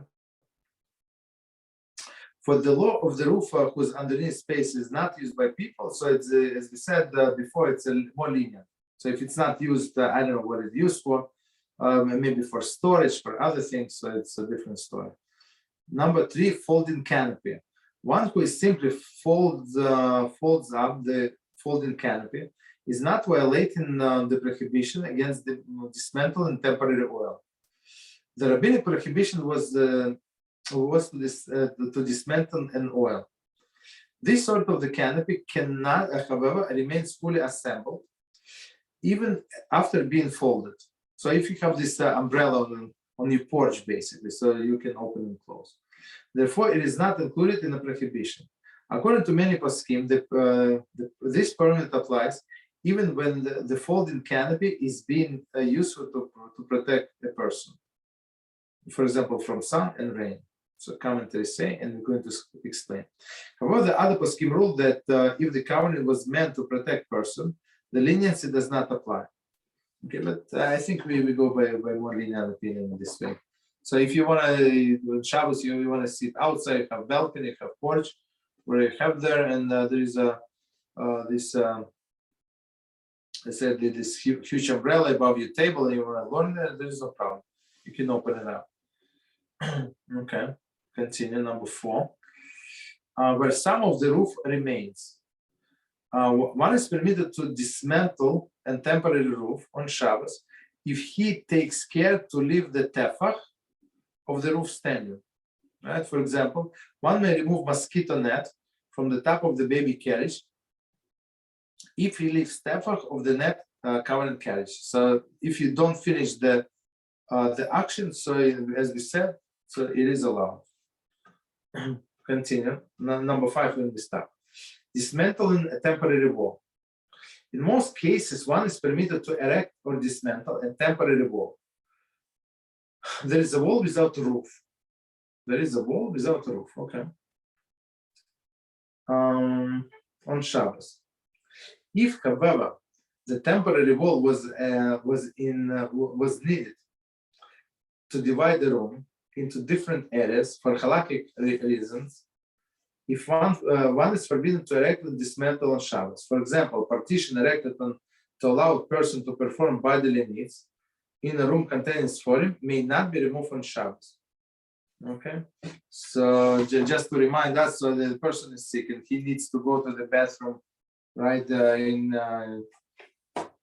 For the law of the roof whose underneath space is not used by people, so it's as we said before, it's more lenient. So if it's not used, I don't know what it's used for, maybe for storage, for other things, so it's a different story. Number 3, folding canopy. One who is simply folds up the folding canopy is not violating the prohibition against the dismantle and temporary oil. The rabbinic prohibition was to dismantle and oil. This sort of the canopy cannot, however, remains fully assembled even after being folded. So if you have this umbrella on your porch, basically, so you can open and close. Therefore, it is not included in the prohibition. According to many poskim, this permit applies even when the folding canopy is being useful to protect a person. For example, from sun and rain. So commentaries say, and we're going to explain. However, the other poskim rule that if the covenant was meant to protect person, the leniency does not apply. Okay, but I think we go by more lenient opinion in this way. So if you want to, on Shabbos, you want to sit outside, have balcony, have porch, where you have there, and there is this huge umbrella above your table, and you want to learn there is no problem. You can open it up. Okay, continue. Number 4, where some of the roof remains. One is permitted to dismantle and temporary roof on Shabbos if he takes care to leave the tefach of the roof standing. Right? For example, one may remove mosquito net from the top of the baby carriage if he leaves tefach of the net covered carriage. So if you don't finish the action, so as we said, so it is allowed. Continue. Number 5 when we stop. Dismantling a temporary wall. In most cases, one is permitted to erect or dismantle a temporary wall. There is a wall without a roof. There is a wall without a roof. Okay. On Shabbos. If, however, the temporary wall was needed to divide the room into different areas for halakhic reasons, if one is forbidden to erect and dismantle on Shabbos. For example, partition erected to allow a person to perform bodily needs in a room containing sforim may not be removed on Shabbos. Okay, so just to remind us, so the person is sick and he needs to go to the bathroom, right,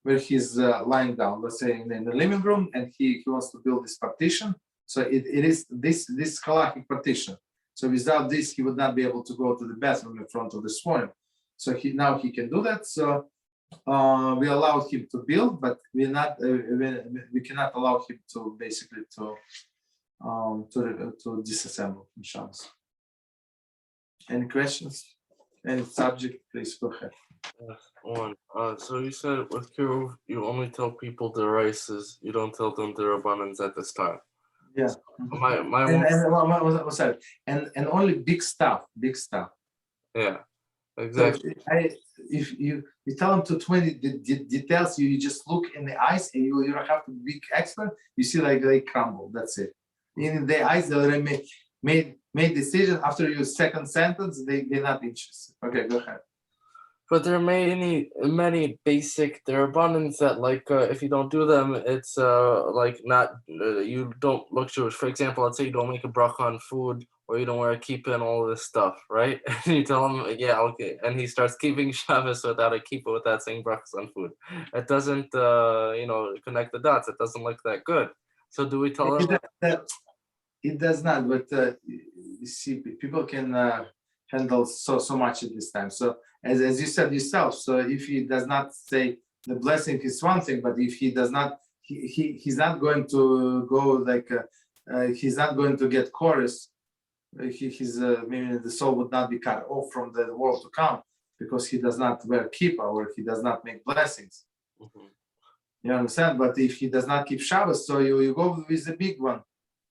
where he's lying down, let's say in the living room, and he wants to build this partition. So it is this halakhic partition. So without this, he would not be able to go to the bathroom in front of the sforim. So now he can do that. So we allowed him to build, but we cannot allow him to basically to disassemble in Shabbos. Any questions? Any subject? Please go ahead. One. So you said with Kiruv, you only tell people the rices, you don't tell them the rabbanans at this time. Yeah. And only big stuff. Yeah, exactly. So if you tell them to 20 details, you just look in the eyes and you don't have to be expert. You see like they crumble. That's it. In the eyes, they already made decision after your second sentence. They're not interested. Okay, go ahead. But there are many basic rabbanans that if you don't do them, it's not you don't look Jewish. For example, let's say you don't make a bracha on food or you don't wear a kippah and all this stuff, right? And you tell him, yeah, okay, and he starts keeping Shabbos without a kippah, without saying brachas on food. It doesn't, connect the dots. It doesn't look that good. So do we tell him? It does not, but you see, people can handle so much at this time. So as you said yourself, so if he does not say the blessing is one thing, but if he does not, he's not going to go like he's not going to get chorus. His maybe the soul would not be cut off from the world to come because he does not wear kippah or he does not make blessings. Mm-hmm. You understand? But if he does not keep Shabbos, so you go with the big one.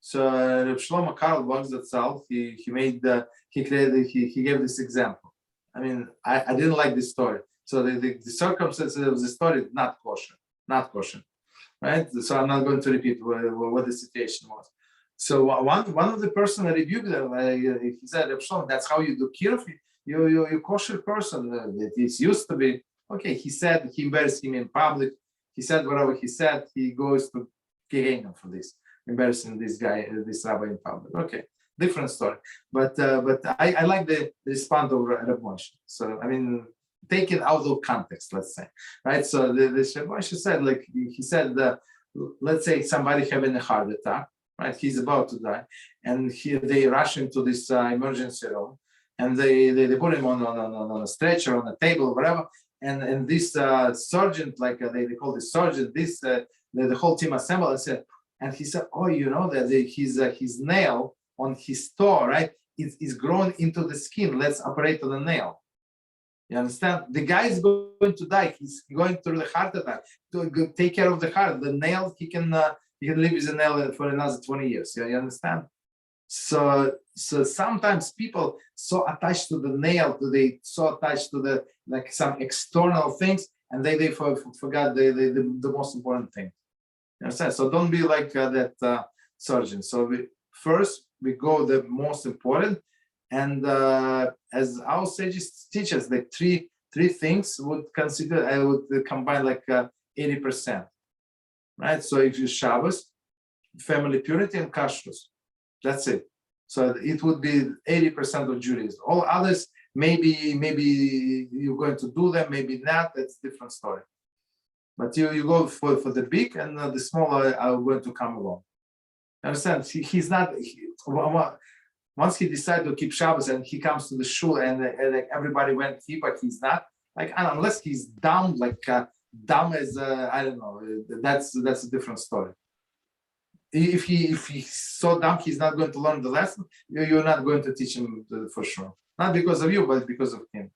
So Reb Shlomo Karl Box itself, he gave this example. I mean, I didn't like this story. So the circumstances of the story is not kosher, right? So I'm not going to repeat what the situation was. So one of the person rebuked them. He said, Reb Shlomo, that's how you do Kiruv. You kosher person. It used to be okay. He said he embarrassed him in public. He said whatever he said. He goes to Gehenna for this. Embarrassing this guy, this rabbi in public. Okay, different story. But I like the response of Reb Moshe. So I mean, take it out of context, let's say, right? So the Reb Moshe said, like he said, let's say somebody having a heart attack, right? He's about to die, and they rush into this emergency room, and they put him on a stretcher, on a table, whatever. And this surgeon, like they call the surgeon, the whole team assembled and said. And he said, "Oh, you know that his nail on his toe, right, is grown into the skin. Let's operate on the nail." You understand? The guy is going to die. He's going through the heart attack. To take care of the heart, the nail he can live with the nail for another 20 years. You understand? So sometimes people so attached to the nail, so attached to the like some external things, and they forgot the most important thing. So don't be like that surgeon. So we go the most important, and as our sages teach us, like three things would consider. I would combine like 80%, right? So if you Shabbos, family purity, and kashrus, that's it. So it would be 80% of Judaism. All others, maybe you're going to do them, maybe not. That's a different story. But you go for the big, and the smaller are going to come along. Understand? He's not. Once he decided to keep Shabbos and he comes to the shul and like everybody went kippah, he's not. Like unless he's dumb, like dumb as I don't know. That's a different story. If he's so dumb, he's not going to learn the lesson. You're not going to teach him for sure. Not because of you, but because of him.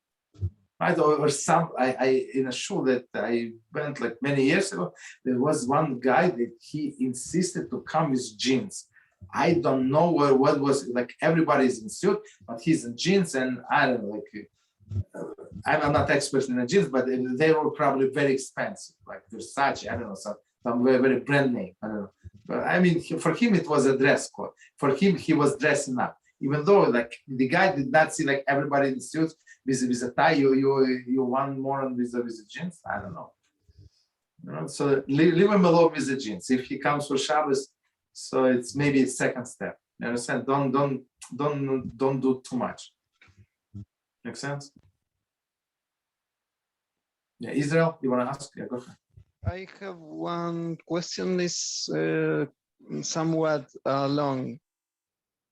Right, or some I in a shul that I went like many years ago, there was one guy that he insisted to come with jeans. I don't know what was like. Everybody's in suit, but he's in jeans, and I don't know. Like I'm not expert in the jeans, but they were probably very expensive, like Versace. I don't know, some very, very brand name. I don't know, but I mean, for him it was a dress code. For him, he was dressing up, even though like the guy did not see like everybody in suits. With a tie, you want more on with the jeans? I don't know. You know, so leave him alone with the jeans. If he comes for Shabbos, so it's maybe a second step. You understand? Don't do too much. Make sense? Yeah, Israel, you want to ask? Yeah, go ahead. I have one question. Is somewhat long.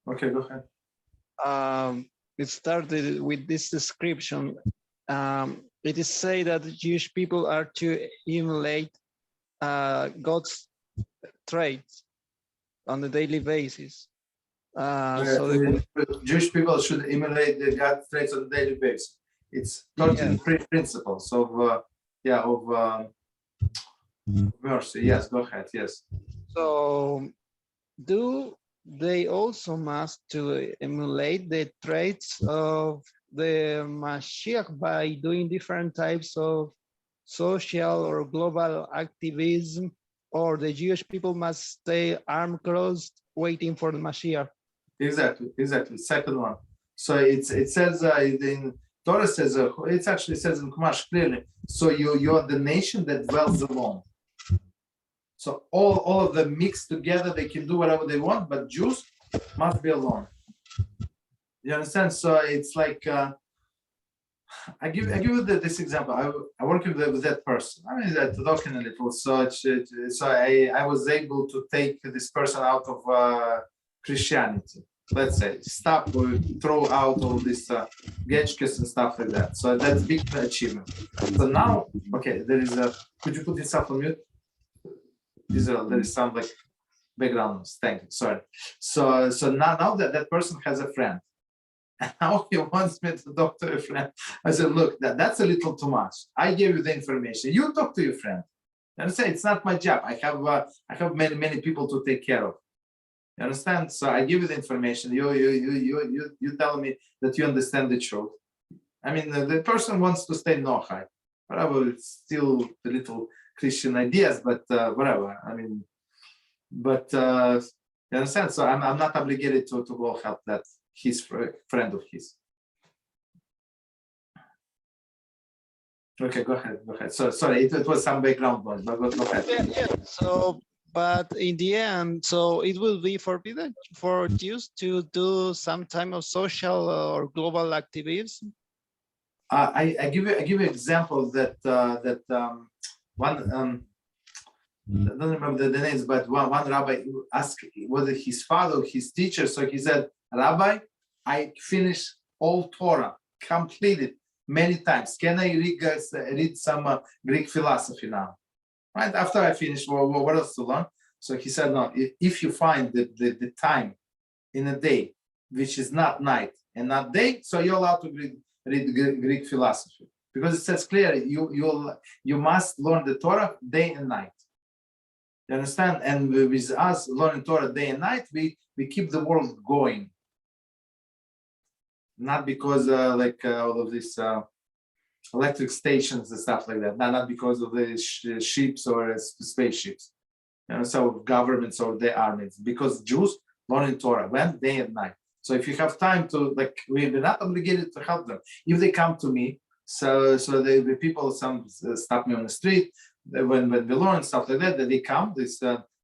Okay, go ahead. It started with this description. It is said that Jewish people are to emulate God's traits on a daily basis. So Jewish people should emulate the God's traits on a daily basis. It's 13 principles of mercy. Yes, go ahead. Yes. So, do they also must to emulate the traits of the Mashiach by doing different types of social or global activism, or the Jewish people must stay arm crossed waiting for the Mashiach? Exactly. Second one. So it says in Torah says it actually says in Chumash clearly. So you're the nation that dwells alone. So all of them mixed together, they can do whatever they want, but Jews must be alone. You understand? So it's like I give you this example. I work with that person. I mean, that talking a little. So I was able to take this person out of Christianity. Let's say stop or throw out all this gadgets and stuff like that. So that's big achievement. So now, okay, there is a. Could you put this up on mute? There is some like background noise. Thank you. Sorry. So now that person has a friend. And now he wants me to talk to a friend. I said, look, that's a little too much. I gave you the information. You talk to your friend. And I say, it's not my job. I have many people to take care of. You understand? So I give you the information. You tell me that you understand the truth. I mean, the person wants to stay Nochai. Whatever, it's still the little Christian ideas, but whatever. I mean, but you understand? So I'm not obligated to go help that his friend of his. Okay, go ahead. So sorry, it was some background noise, but go ahead. Yeah. So, but in the end, so it will be forbidden for Jews to do some type of social or global activism. I give you an example that one I don't remember the names, but one rabbi asked whether his father, his teacher. So he said, Rabbi, I finished all Torah, completed many times. Can I read some Greek philosophy now? Right after I finished, what else to learn? So he said, no, if you find the time in a day, which is not night and not day, so you're allowed to read Greek philosophy. Because it says clearly, you must learn the Torah day and night. You understand? And with us learning Torah day and night, we keep the world going. Not because all of these electric stations and stuff like that. Not because of the ships or spaceships. You know, so governments or the armies. Because Jews learning Torah when day and night. So if you have time to, like, we're not obligated to help them. If they come to me, so the people, some stop me on the street, when we learn stuff like that they come, this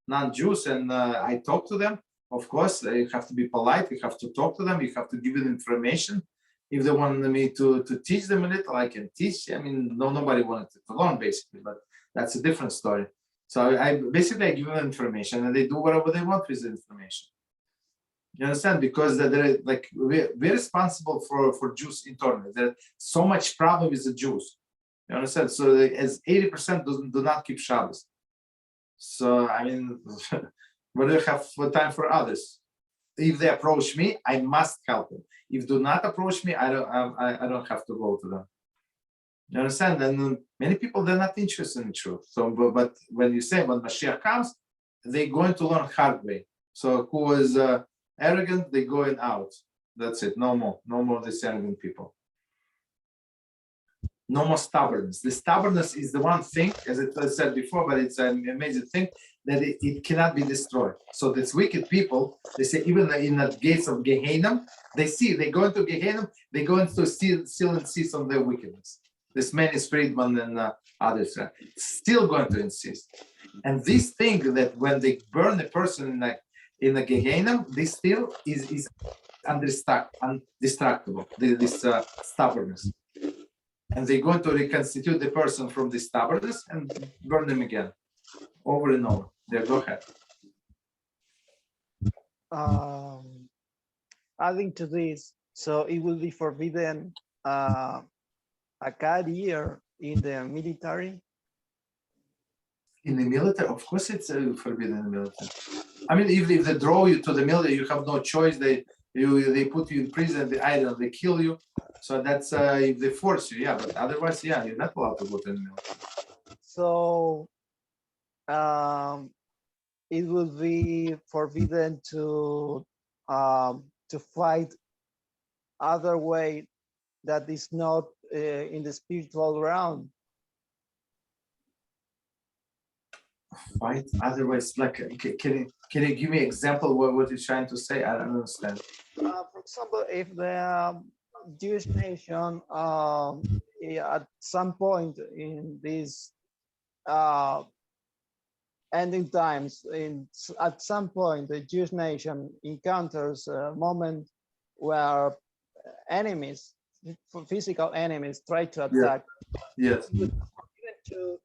non-Jews, and I talk to them. Of course, you have to be polite. You have to talk to them. You have to give them information. If they want me to teach them a little, I can teach. I mean, nobody wanted to learn basically, but that's a different story. So I give them information, and they do whatever they want with the information. You understand? Because they're like we're responsible for Jews internally. There's so much problem with the Jews. You understand? So as 80% do not keep Shabbos. So I mean, what do you have time for others? If they approach me, I must help them. If do not approach me, I don't have to go to them. You understand? And many people, they're not interested in the truth. So, but when you say when Mashiach comes, they're going to learn hard way. So who is arrogant, they're going out. That's it. No more these arrogant people. No more stubbornness. The stubbornness is the one thing, as I said before, but it's an amazing thing that it cannot be destroyed. So these wicked people, they say even in the gates of Gehenna, they go into Gehenna, they go into still insist on their wickedness. This man is Friedman and others still going to insist. And this thing that when they burn a person in the Gehenna, this still is undestructible, this stubbornness. And they're going to reconstitute the person from the stubbornness and burn them again, over and over. There, go ahead. Adding to this, so it will be forbidden a career in the military. In the military, of course, it's forbidden in the military. I mean, if they draw you to the military, you have no choice. They put you in prison. They kill you. So that's if they force you, yeah. But otherwise, yeah, you're not allowed to go to the military. So it will be forbidden to fight other way that is not in the spiritual realm. Fight otherwise, like, can you give me an example what you're trying to say? I don't understand. For example, if the Jewish nation at some point in these ending times, at some point the Jewish nation encounters a moment where enemies, physical enemies, try to attack. Yes. Even to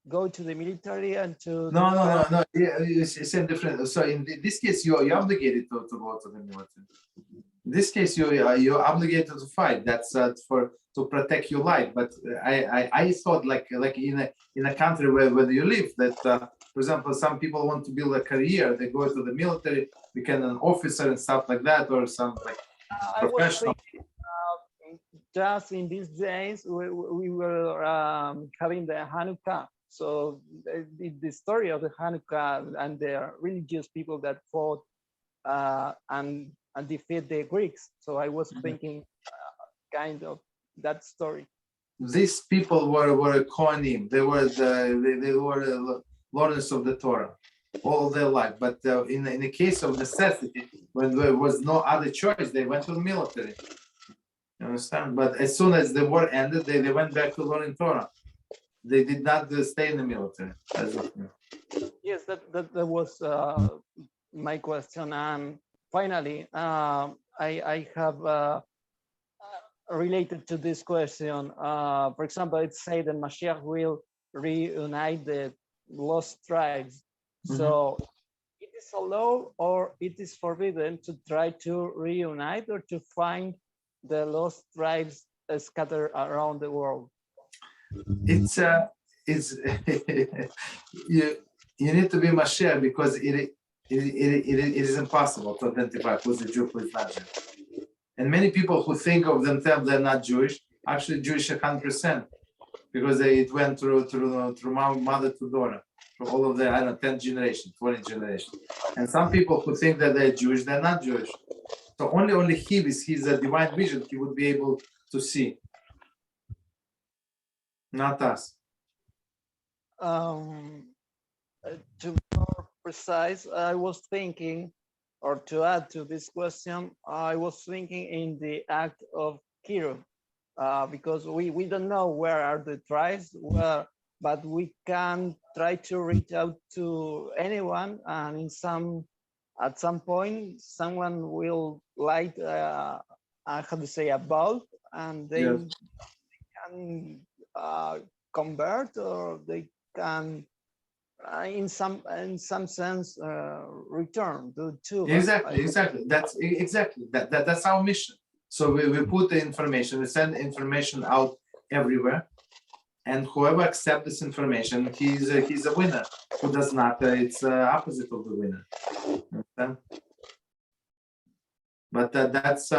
go to the military and to No. Yeah, it's same different. So in this case, you're obligated to go to the military. In this case, you're obligated to fight. That's to protect your life. But I thought like in a country where you live that for example, some people want to build a career. They go to the military, become an officer and stuff like that, or some like professional. Just in these days, we were having the Hanukkah. So the story of the Hanukkah and the religious people that fought and defeat the Greeks. So I was thinking kind of that story. These people were Kohanim. They were learners of the Torah all their life. But in the case of necessity, when there was no other choice, they went to the military. You understand? But as soon as the war ended, they went back to learning Torah. They did not stay in the military. Yes, that was my question. And finally, I have related to this question. For example, it said that Mashiach will reunite the lost tribes. So it is allowed or it is forbidden to try to reunite or to find the lost tribes scattered around the world? It's you need to be Mashiach because it is impossible to identify who's a Jew, who's not Jew. And many people who think of themselves they're not Jewish, actually Jewish 100%, because it went through mother to daughter, through all of the 10th generation, 20th generation. And some people who think that they're Jewish, they're not Jewish. So only he, with his divine vision, he would be able to see. Not us. To be more precise, I was thinking, or to add to this question, I was thinking in the act of Kiruv, because we don't know where are the tribes, but we can try to reach out to anyone, and at some point, someone will light, how to say, a bulb, and they can convert, or they can, in some sense, return to exactly. That's our mission. So we put the information, we send information out everywhere, and whoever accepts this information, he's a winner. Who does not, it's opposite of the winner. Understand? But that's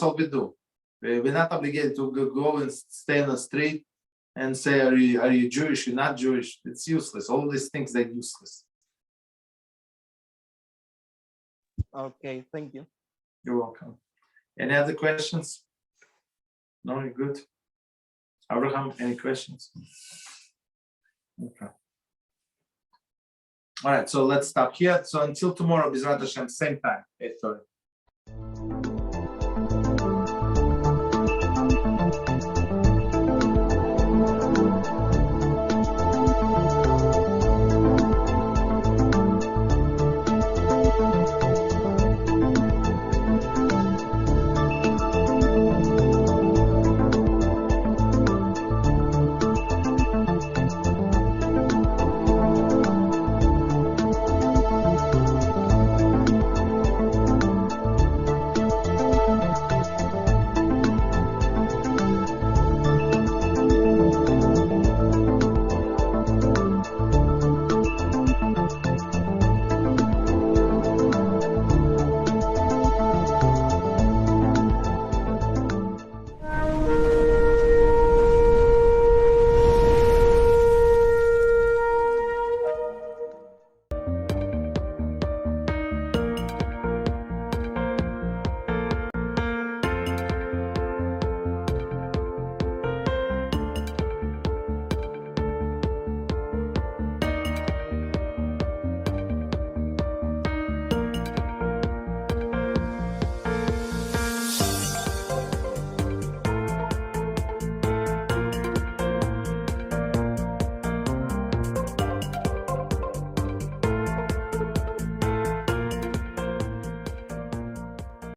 all we do. We're not obligated to go and stay on the street and say, are you Jewish? You're not Jewish. It's useless. All these things, they're useless. Okay, thank you. You're welcome. Any other questions? No, you're good. Abraham, any questions? Okay. All right, so let's stop here. So until tomorrow, B'ezrat Hashem, same time, 8:30.